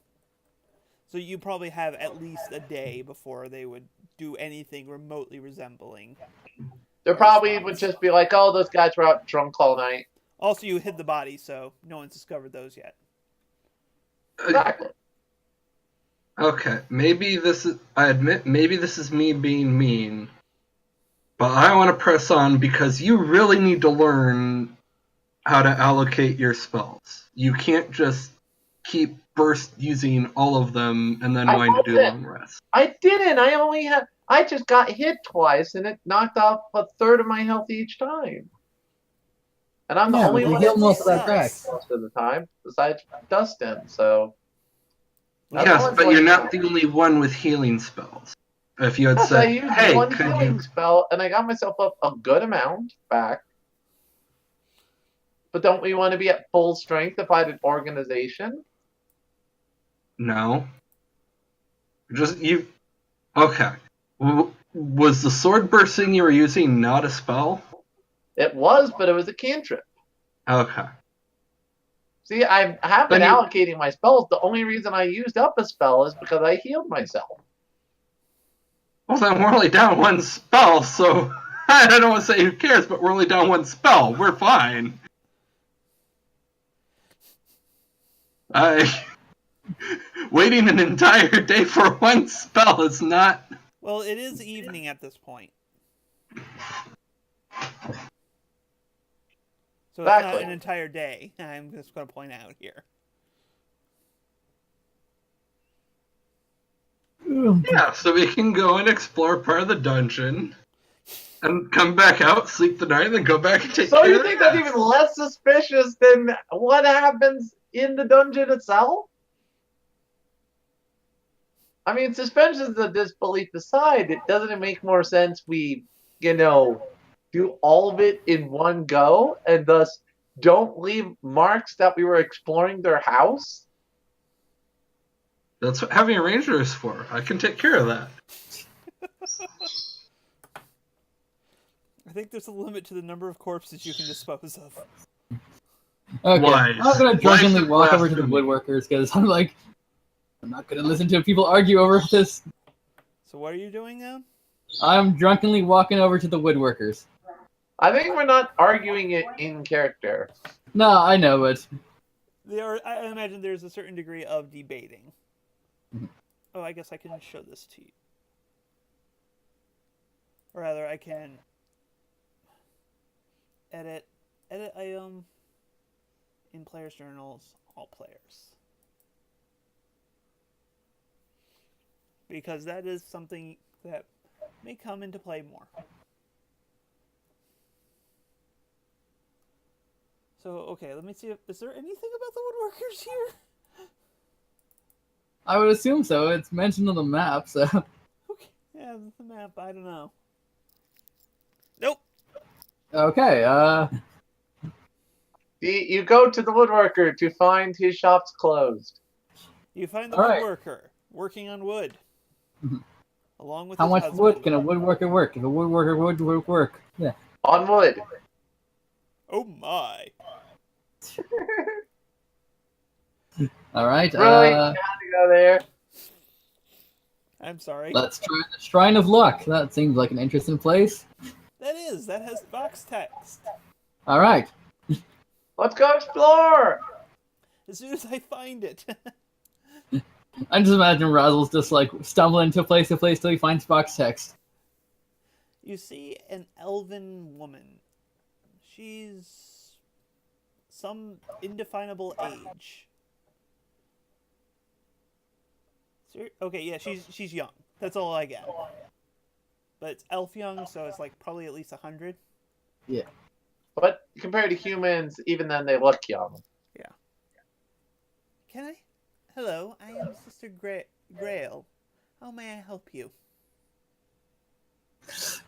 So you probably have at least a day before they would do anything remotely resembling. There probably would just be like, oh, those guys were out drunk all night. Also, you hid the body, so no one's discovered those yet. Exactly. okay. Maybe this is. I admit, maybe this is me being mean, but I want to press on because you really need to learn how to allocate your spells. You can't just keep burst using all of them and then I wanting to do wasn't. long rest. I didn't. I just got hit twice, and it knocked off a third of my health each time. And I'm the Yeah, only but you one heal that most of that sucks back. most of the time, besides Dustin. So that's Yes, only but you're 20 not now. the only one with healing spells. If you had Yes, I said, used hey, one could healing you... spell, and I got myself up a good amount back. But don't we want to be at full strength if I had an organization? No. Just, you... Okay. Was the sword burst thing you were using not a spell? It was, but it was a cantrip. Okay. See, I have been Then you- allocating my spells. The only reason I used up a spell is because I healed myself. Well, then we're only down one spell, so... I don't want to say who cares, but we're only down one spell. We're fine. Waiting an entire day for one spell is not... Well, it is evening at this point. So it's not Exactly. an entire day. I'm just going to point out here. Yeah, so we can go and explore part of the dungeon, and come back out, sleep the night, and then go back and take So care you of think the that's rest. even less suspicious than what happens in the dungeon itself? I mean, suspensions of disbelief aside, doesn't it make more sense we, do all of it in one go and thus don't leave marks that we were exploring their house? That's what having a ranger is for. I can take care of that. I think there's a limit to the number of corpses you can dispose of. Okay, Wise. I'm gonna drunkenly Wise walk over to the blasphemy. woodworkers because I'm not gonna listen to people argue over this. So what are you doing now? I'm drunkenly walking over to the woodworkers. I think we're not arguing it in character. No, I know, but I imagine there's a certain degree of debating. Oh, I guess I can show this to you. Or rather, I can edit item in players' journals, all players. Because that is something that may come into play more. So, okay, let me see is there anything about the woodworkers here? I would assume so. It's mentioned on the map, so. Okay, yeah, the map, I don't know. Nope. Okay, You go to the woodworker to find his shop's closed. You find the All right. woodworker working on wood. Along with how his much husband. wood can a woodworker work? If a woodworker would work, yeah. On wood. Oh my. All right, Really? You had to go there. I'm sorry. let's try the Shrine of Luck. That seems like an interesting place. That has box text. All right. Let's go explore. As soon as I find it. I just imagine Razzle's just stumbling to place till he finds box text. You see an elven woman. She's some indefinable age. Okay, yeah, she's young. That's all I get. But it's elf young, so it's probably at least 100. But compared to humans, even then they look young. Can I? Hello, I am Sister Grail. How may I help you?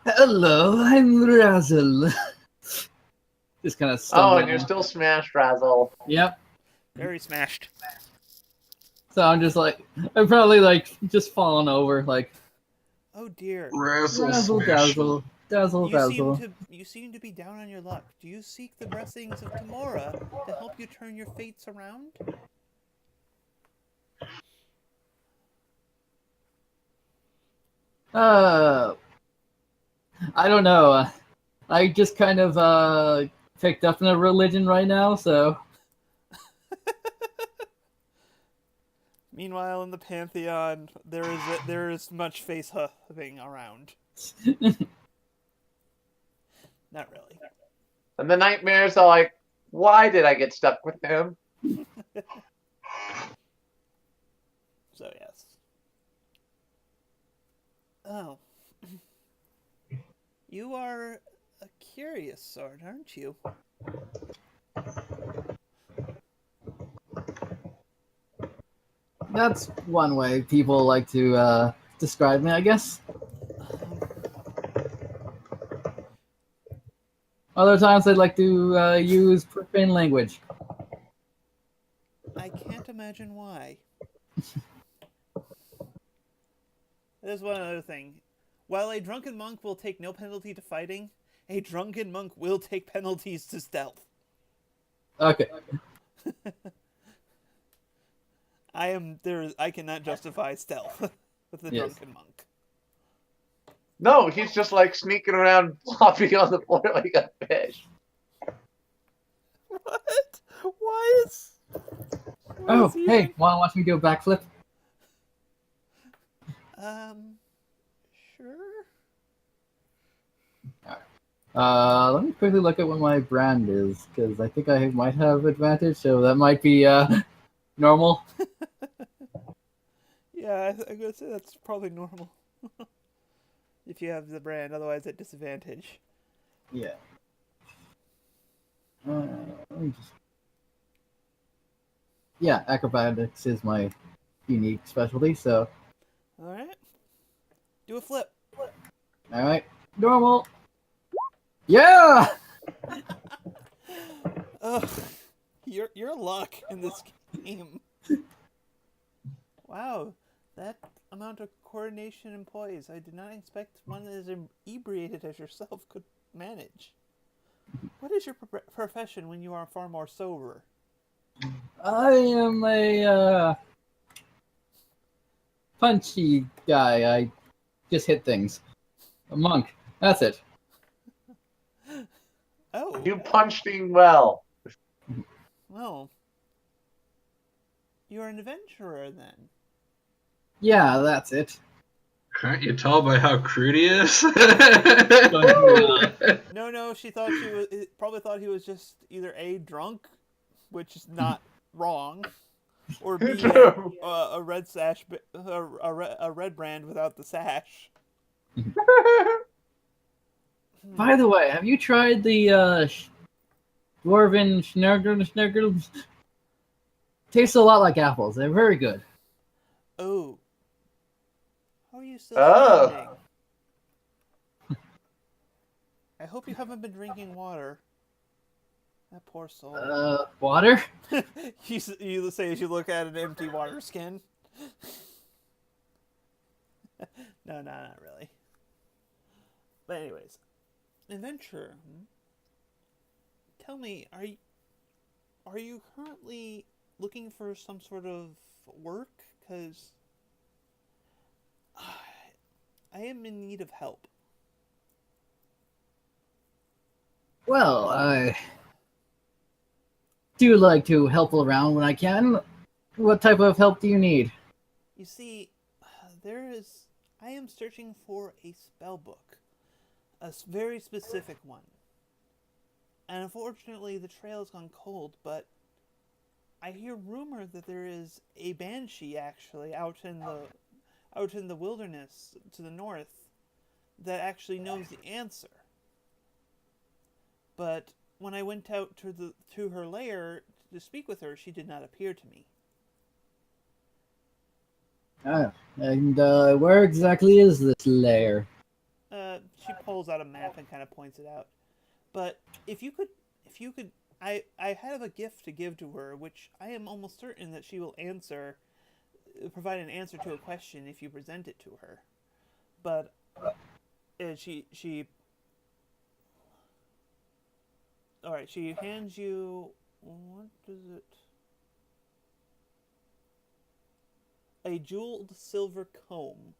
Hello, I'm Razzle. Just kind of Oh, and you're still smashed, Razzle. Yep. Very smashed. So I'm probably just falling over, Oh dear. Razzle razzle smash. dazzle, dazzle dazzle. You seem to be down on your luck. Do you seek the blessings of Tamora to help you turn your fates around? I don't know. I just kind of picked up in a religion right now, so Meanwhile, in the Pantheon, there is much face huffing around. Not really. And the nightmares are Why did I get stuck with him? So yes. Oh. You are a curious sort, aren't you? That's one way people like to describe me, I guess. Um, Other times they'd like to use profane language. I can't imagine why. There's one other thing. While a drunken monk will take no penalty to fighting, a drunken monk will take penalties to stealth. Okay. I cannot justify stealth with the Yes. drunken monk. No, he's just like sneaking around, flopping on the floor like a fish. What? Why is? Oh, he hey, even- wanna watch me do a backflip? Sure. Let me quickly look at what my brand is, because I think I might have advantage, so that might be normal. Yeah, I'm gonna say that's probably normal. If you have the brand, otherwise at disadvantage. Yeah. Let me just... Yeah, acrobatics is my unique specialty, so... Alright. Do a flip. Alright, normal! Yeah! Ugh. Your luck in this game. Wow, that amount of coordination and poise. I did not expect one as inebriated as yourself could manage. What is your profession when you are far more sober? I am a punchy guy. I just hit things. A monk. That's it. Oh, You punched him well. well. You're an adventurer then. Yeah, that's it. Can't you tell by how crude he is? No, she thought probably thought he was just either A, drunk, which is not wrong, or B, a red sash, a red brand without the sash. By the way, have you tried the dwarven schnurgle? Tastes a lot like apples. They're very good. Oh. How are you still Oh. standing? I hope you haven't been drinking water. That poor soul. Water? you say as you look at an empty water skin. No, not really. But anyways, adventurer. Tell me, are you currently looking for some sort of work? Because I am in need of help. Well, I do like to help around when I can. What type of help do you need? You see, I am searching for a spell book. A very specific one. And unfortunately, the trail has gone cold, but I hear rumor that there is a banshee actually out in the wilderness to the north that actually knows the answer. But when I went out to her lair to speak with her, she did not appear to me. And where exactly is this lair? She pulls out a map and kind of points it out. But if you could, I have a gift to give to her, which I am almost certain that she will provide an answer to a question if you present it to her. But she all right. She hands you what is it? A jeweled silver comb.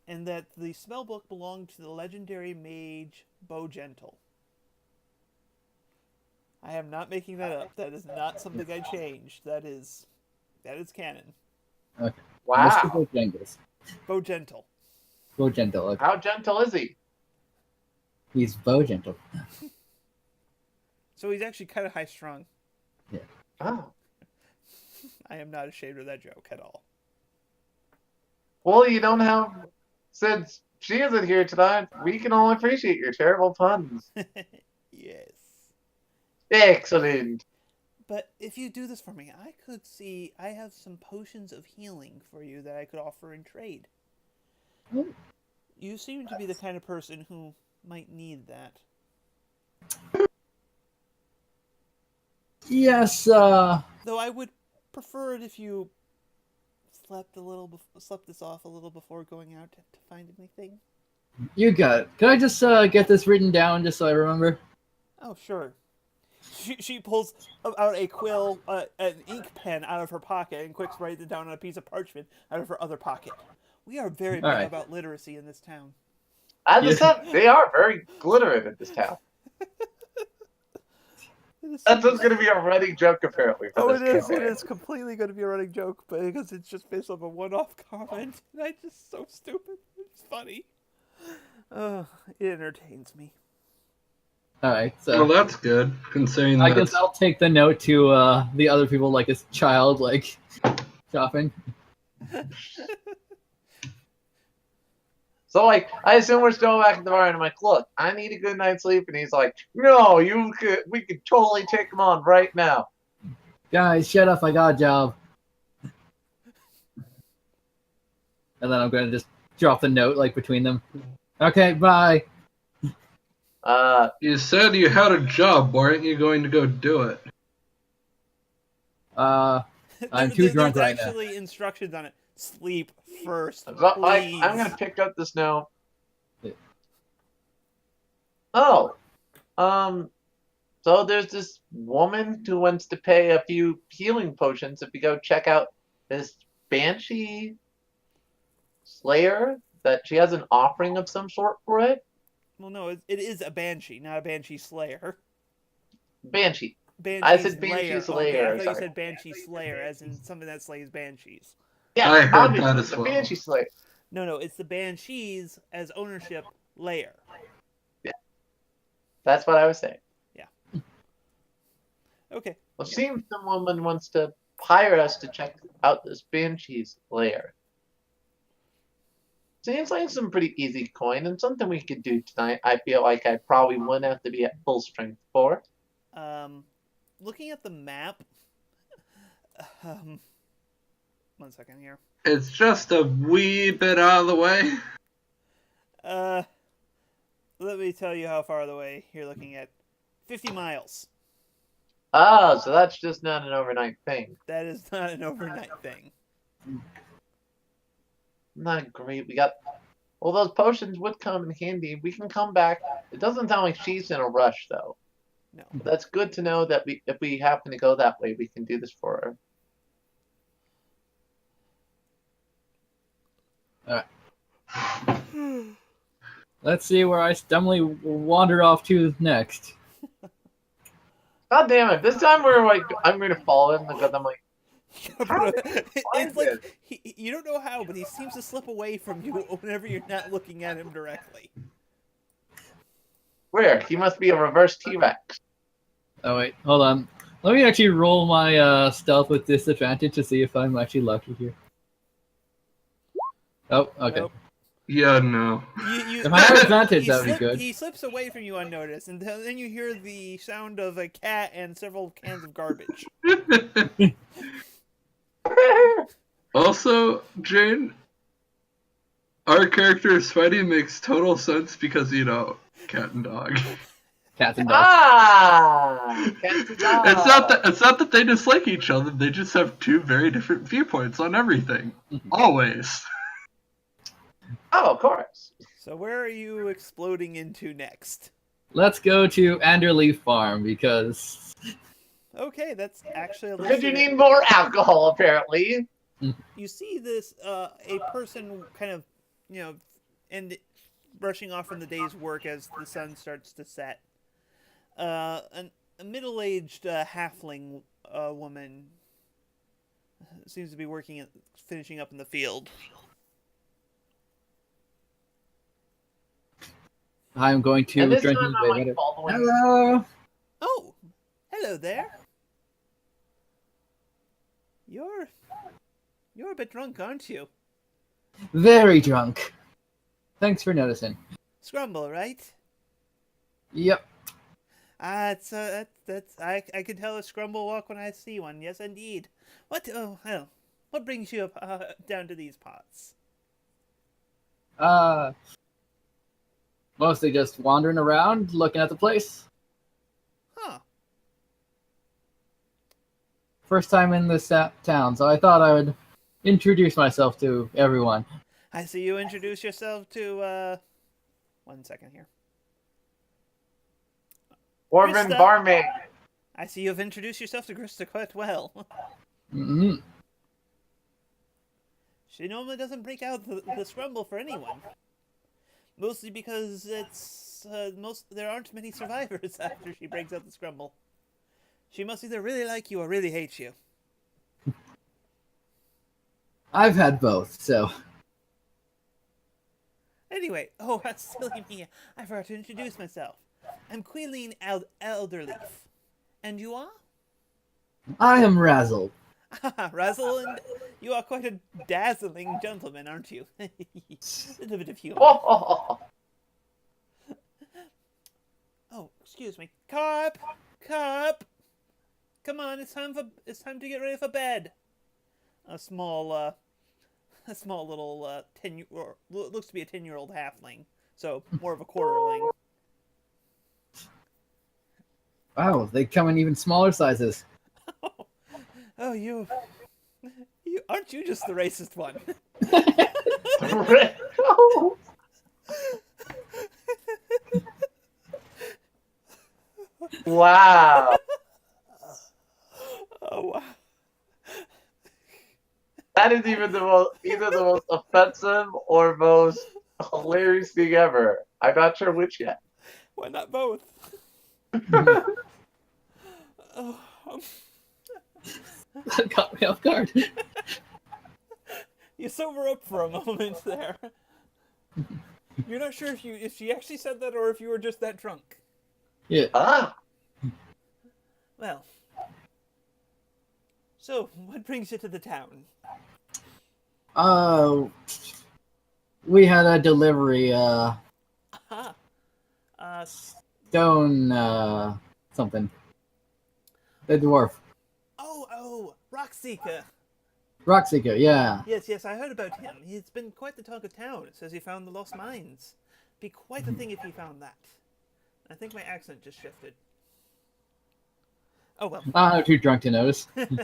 And that the spellbook belonged to the legendary mage Gentle. I am not making that up. That is not something I changed. That is canon. Okay. Wow. Gentle. Gentle. Okay. How gentle is he? He's Gentle. So he's actually kind of high strung. Oh. I am not ashamed of that joke at all. Well, you don't have. Since she isn't here tonight, we can all appreciate your terrible puns. Yes. Excellent. But if you do this for me, I could see I have some potions of healing for you that I could offer in trade. You seem to be the kind of person who might need that. Yes, Though I would prefer it if you slept this off a little before going out to find anything. you got it. Could I just get this written down just so I remember? Oh, sure. She pulls out a quill, an ink pen out of her pocket, and quick writes it down on a piece of parchment out of her other pocket. We are very big Alright. about literacy in this town. As I said, they are very glitterant in this town. That's just going to be a running joke, apparently. For Oh, this it is. campaign. It is completely going to be a running joke, but because it's just based off a one-off comment, and I just so stupid. It's funny. It entertains me. Alright, Well, so that's good, considering I that. guess I'll take the note to the other people like his child, like, shopping. So, like, I assume we're still back at the bar, and I'm like, look, I need a good night's sleep. And he's like, no, we could totally take him on right now. Guys, shut up, I got a job. And then I'm gonna just drop the note, like, between them. Okay, bye. You said you had a job. Why aren't you going to go do it? I'm too drunk right There's now. actually instructions on it. Sleep first, So, like, please. I'm going to pick up this note. Yeah. Oh. So there's this woman who wants to pay a few healing potions if you go check out this Banshee Slayer, that she has an offering of some sort for it. Well, no, it is a banshee, not a banshee slayer. Banshee. Banshee I said banshee slayer, I thought you sorry. said banshee slayer, as in something that slays banshees. Yeah, I heard obviously, that as it's a well. Banshee Slayer. No, it's the banshees as ownership layer. That's what I was saying. Okay. Well, it seems the woman wants to hire us to check out this Banshee's lair. Seems like some pretty easy coin and something we could do tonight. I feel like I probably wouldn't have to be at full strength for. Looking at the map. 1 second here. It's just a wee bit out of the way. Let me tell you how far away you're looking at. 50 miles. Oh, so that's just not an overnight thing. That is not an overnight thing. Not great. We got. Well, those potions would come in handy. We can come back. It doesn't sound like she's in a rush, though. No. That's good to know that if we happen to go that way, we can do this for her. Let's see where I stumbly wander off to next. God damn it! This time we're like, I'm going to follow him because I'm like, It's like you don't know how, but he seems to slip away from you whenever you're not looking at him directly. where? He must be a reverse T-Rex. Oh wait, hold on. Let me actually roll my stealth with disadvantage to see if I'm actually lucky here. Oh, okay. Nope. Yeah, no. If I have advantage, that would be good. He slips away from you unnoticed, and then you hear the sound of a cat and several cans of garbage. Also, Jane, our character's fighting makes total sense because, you know, cat and dog. Cats and dogs. Ah! Cats and dogs. It's not that they dislike each other, they just have two very different viewpoints on everything. Always. Oh, of course. So where are you exploding into next? Let's go to Anderleaf Farm because Okay, that's actually a Because you legitimate- need more alcohol, apparently. You see this a person kind of, and brushing off from the day's work as the sun starts to set. A middle-aged halfling woman seems to be finishing up in the field. I'm going to And this drink time his I'm way like better. following. Hello. Oh, hello there. You're a bit drunk, aren't you? Very drunk. Thanks for noticing. Scrumble, right? Yep. I can tell a Scrumble walk when I see one. Yes, indeed. What? Oh, hell. What brings you up, down to these parts? Mostly just wandering around, looking at the place. Huh. First time in this town, so I thought I would introduce myself to everyone. I see you introduce yourself to, 1 second here. Orban Krista. Barmaid. I see you've introduced yourself to Krista quite well. Mm-hmm. She normally doesn't break out the Scrumble for anyone. Mostly because there aren't many survivors after she breaks out the Scrumble. She must either really like you or really hate you. I've had both, so. Anyway, oh, that's silly me. I forgot to introduce myself. I'm Queeleen Elderleaf. And you are? I am Razzle. Razzle, and you are quite a dazzling gentleman, aren't you? Little bit of humor. Oh, Oh, excuse me. Carp! Carp! Come on, it's time to get ready for bed. A small little 10 looks to be a 10-year-old halfling, so more of a quarterling. Wow, they come in even smaller sizes. Oh, you aren't you just the racist one? oh. Wow. Oh wow. That is either the most offensive or most hilarious thing ever. I'm not sure which yet. Why not both? Oh, That caught me off guard. you sober up for a moment there. You're not sure if she actually said that or if you were just that drunk. Yeah. Ah. Well, so what brings you to the town? We had a delivery, Aha. stone, something. The dwarf. Oh, Rockseeker. Rockseeker, yeah. Yes, I heard about him. He's been quite the talk of town. It says he found the lost mines. Be quite a thing if he found that. I think my accent just shifted. Oh well. I'm too drunk to notice. Maybe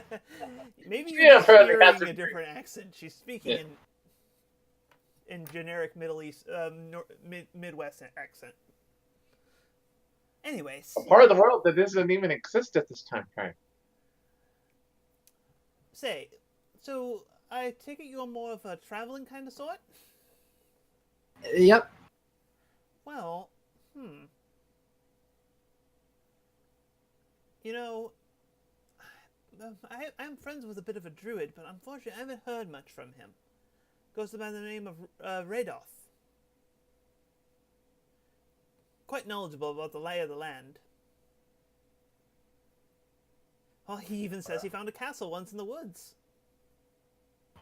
Yeah, you're just apparently hearing that's a a- different accent. She's speaking in generic Middle East, Midwest accent. Anyways, A part of the world that doesn't even exist at this time frame. say, so I take it you're more of a traveling kind of sort? Yep. Well, You know, I'm friends with a bit of a druid, but unfortunately I haven't heard much from him. Goes by the name of Radoth. Quite knowledgeable about the lay of the land. Well, he even says he found a castle once in the woods.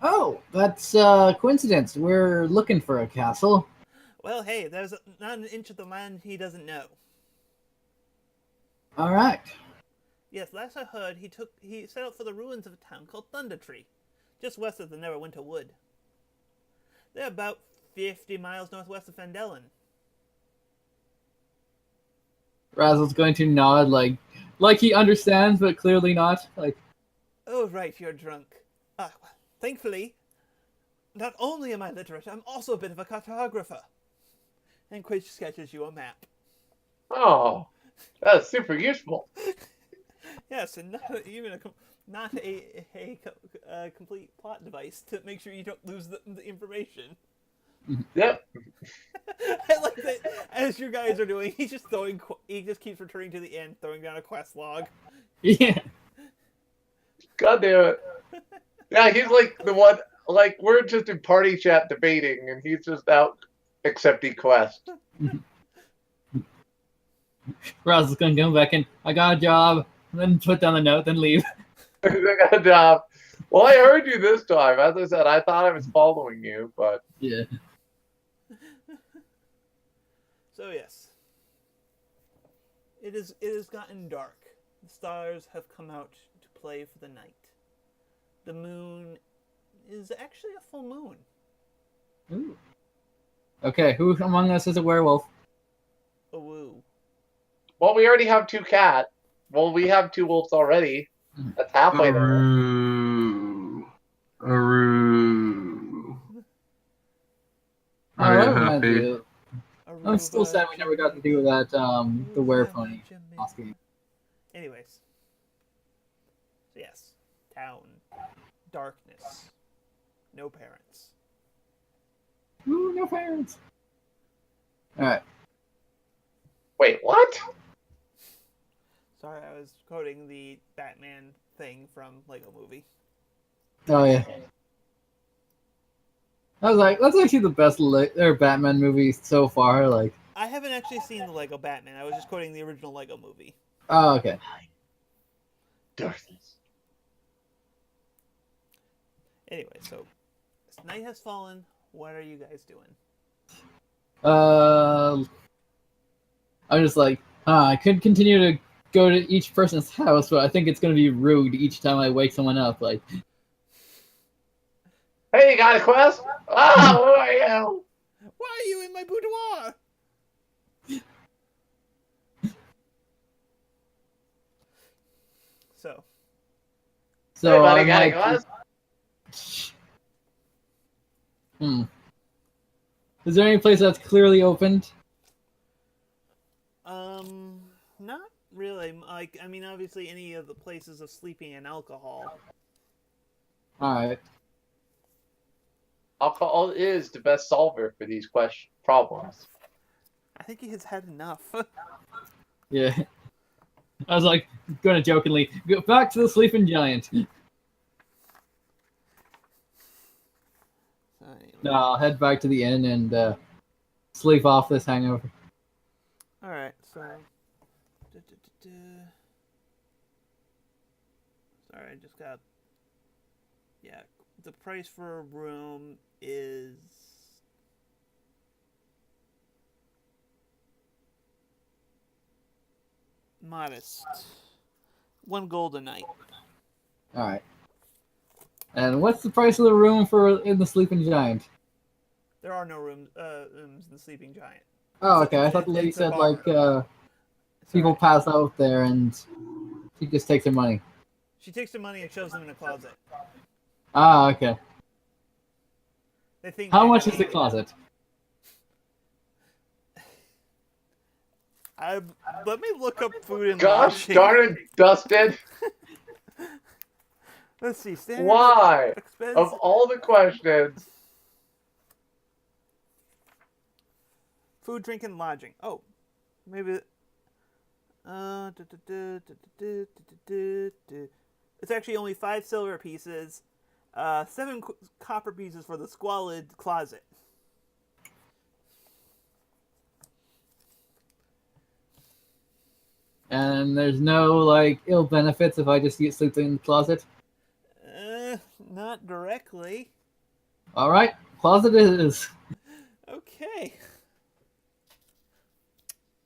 Oh, that's coincidence. We're looking for a castle. Well, hey, there's not an inch of the land he doesn't know. All right. Yes, last I heard, he set out for the ruins of a town called Thunder Tree, just west of the Neverwinter Wood. They're about 50 miles northwest of Phandelver. Razzle's going to nod like he understands, but clearly not. Like, Oh, right, you're drunk. Well, thankfully, not only am I literate, I'm also a bit of a cartographer. And Quitch sketches you a map. Oh, that's super useful. Yes, and not a complete plot device to make sure you don't lose the information. Yep. I like that as you guys are doing, he just keeps returning to the end, throwing down a quest log. yeah. God damn it. Yeah, he's like the one, like, we're just in party chat debating, and he's just out accepting quests. Razzle's going to come back in. I got a job. then put down the note, then leave. And, well, I heard you this time. As I said, I thought I was following you, but Yeah. So yes, it has gotten dark. The stars have come out to play for the night. The moon is actually a full moon. Ooh. Okay, who among us is a werewolf? A woo. well, we already have 2 cats. Well, we have 2 wolves already. That's halfway there. Aroo. Aroo. Oh, Are that you reminds happy? me. I'm still sad we never got to do that, the werepony boss game. Anyways. So yes. Town. Darkness. No parents. Ooh, no parents. Alright. Wait, what? Sorry, I was quoting the Batman thing from Lego Movie. Oh, yeah. I was like, that's actually the best Batman movie so far. Like, I haven't actually seen the Lego Batman. I was just quoting the original Lego Movie. oh, okay. Darkness. Anyway, so this night has fallen. What are you guys doing? I'm just like, I could continue to go to each person's house, but I think it's gonna be rude each time I wake someone up. Like, Hey, you got a quest? Ah, who are you? Why are you in my boudoir? So, Hey, buddy, I'm got a like, quest? Is there any place that's clearly opened? not really. Like, I mean, obviously, any of the places of sleeping and alcohol. Alright. Alcohol is the best solver for these problems. I think he has had enough. Yeah. I was like, gonna jokingly, go back to the sleeping giant. No, I'll head back to the inn and sleep off this hangover. Alright, so. Sorry, I just got. Yeah, the price for a room is. Modest. 1 gold a night. Alright. And what's the price of the room in the sleeping giant? There are no rooms in the Sleeping Giant. Oh, okay. I thought the lady It's a said, bar. like, people Sorry. pass out there and she just takes their money. She takes their money and shoves them in a closet. Ah, okay. They think How they much have is the a- closet? Let me look up food and Gosh lodging. darn it, Dustin. Let's see. Standard Why? expense. Of all the questions, Food, drink, and lodging. Oh, maybe. It's actually only 5 silver pieces, 7 copper pieces for the squalid closet. And there's no, like, ill benefits if I just sleep in the closet? Not directly. Alright, closet it is. Okay.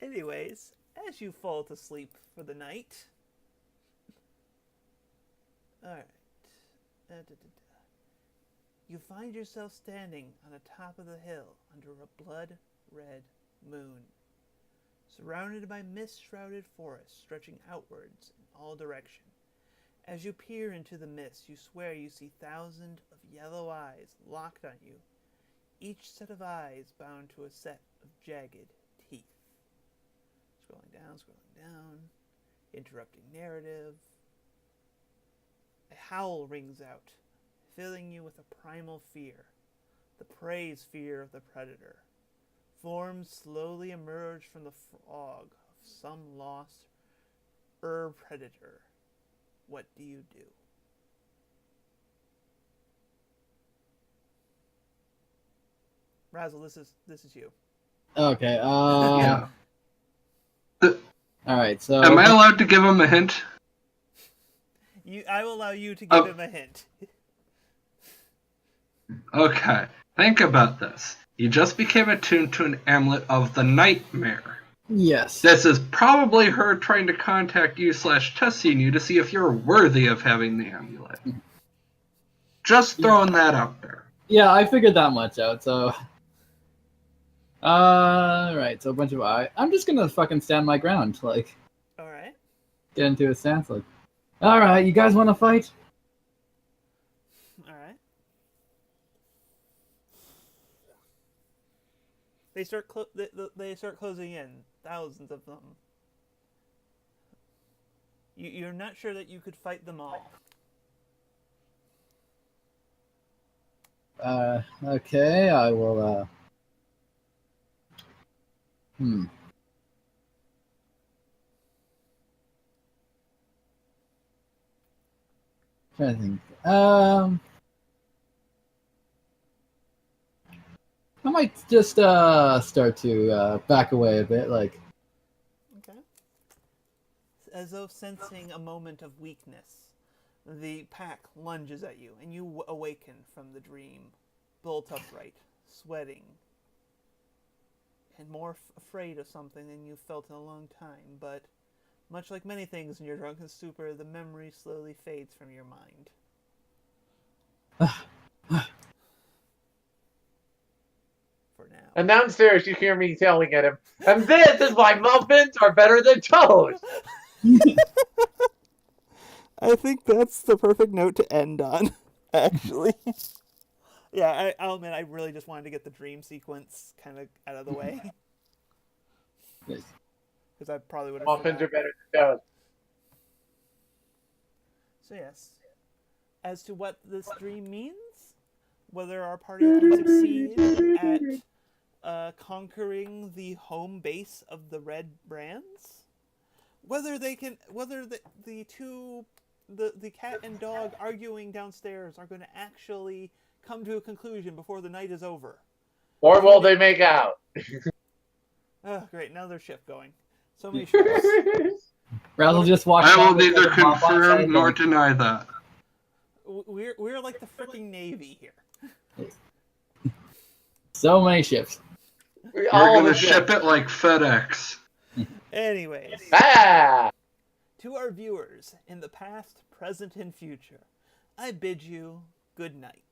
Anyways, as you fall to sleep for the night. Alright. You find yourself standing on the top of the hill under a blood-red moon, surrounded by mist-shrouded forests stretching outwards in all directions. As you peer into the mist, you swear you see thousands of yellow eyes locked on you, each set of eyes bound to a set of jagged teeth. Scrolling down, interrupting narrative. A howl rings out, filling you with a primal fear, the prey's fear of the predator. Forms slowly emerge from the fog of some lost predator. What do you do? Razzle, this is you. Okay, Yeah. Alright, so... Am I allowed to give him a hint? I will allow you to give him a hint. Okay, think about this. You just became attuned to an amulet of the Nightmare. Yes. This is probably her trying to contact you / testing you to see if you're worthy of having the amulet. Just throwing that out there. Yeah, I figured that much out, so... right, so a bunch of... I'm just gonna fucking stand my ground, like, Alright. get into a stance, like... Alright, you guys wanna fight? Alright. They start they start closing in. Thousands of them. You're not sure that you could fight them all. Okay, I will, Trying to think. I might just, start to, back away a bit, like... Okay. As though sensing a moment of weakness, the pack lunges at you, and you awaken from the dream, bolt upright, sweating, and more afraid of something than you've felt in a long time. But much like many things in your drunken stupor, the memory slowly fades from your mind. For now. And downstairs, you hear me yelling at him, and this is why muffins are better than toast! I think that's the perfect note to end on, actually. Yeah, I'll admit, I really just wanted to get the dream sequence kind of out of the way. Yes. Because I probably would have Muffins are better than toast. So yes, as to what this dream means, whether our party can succeed at conquering the home base of the Red Brands, whether the cat and dog arguing downstairs are going to actually come to a conclusion before the night is over. Or will they make out? Oh, great! Now there's shift going. So many shifts. Razzle just walked I will by with neither a mop outside, confirm nor like, deny that. We're like the freaking Navy here. so many ships. We're gonna ship it like FedEx. Anyways, Ah! to our viewers in the past, present, and future, I bid you good night.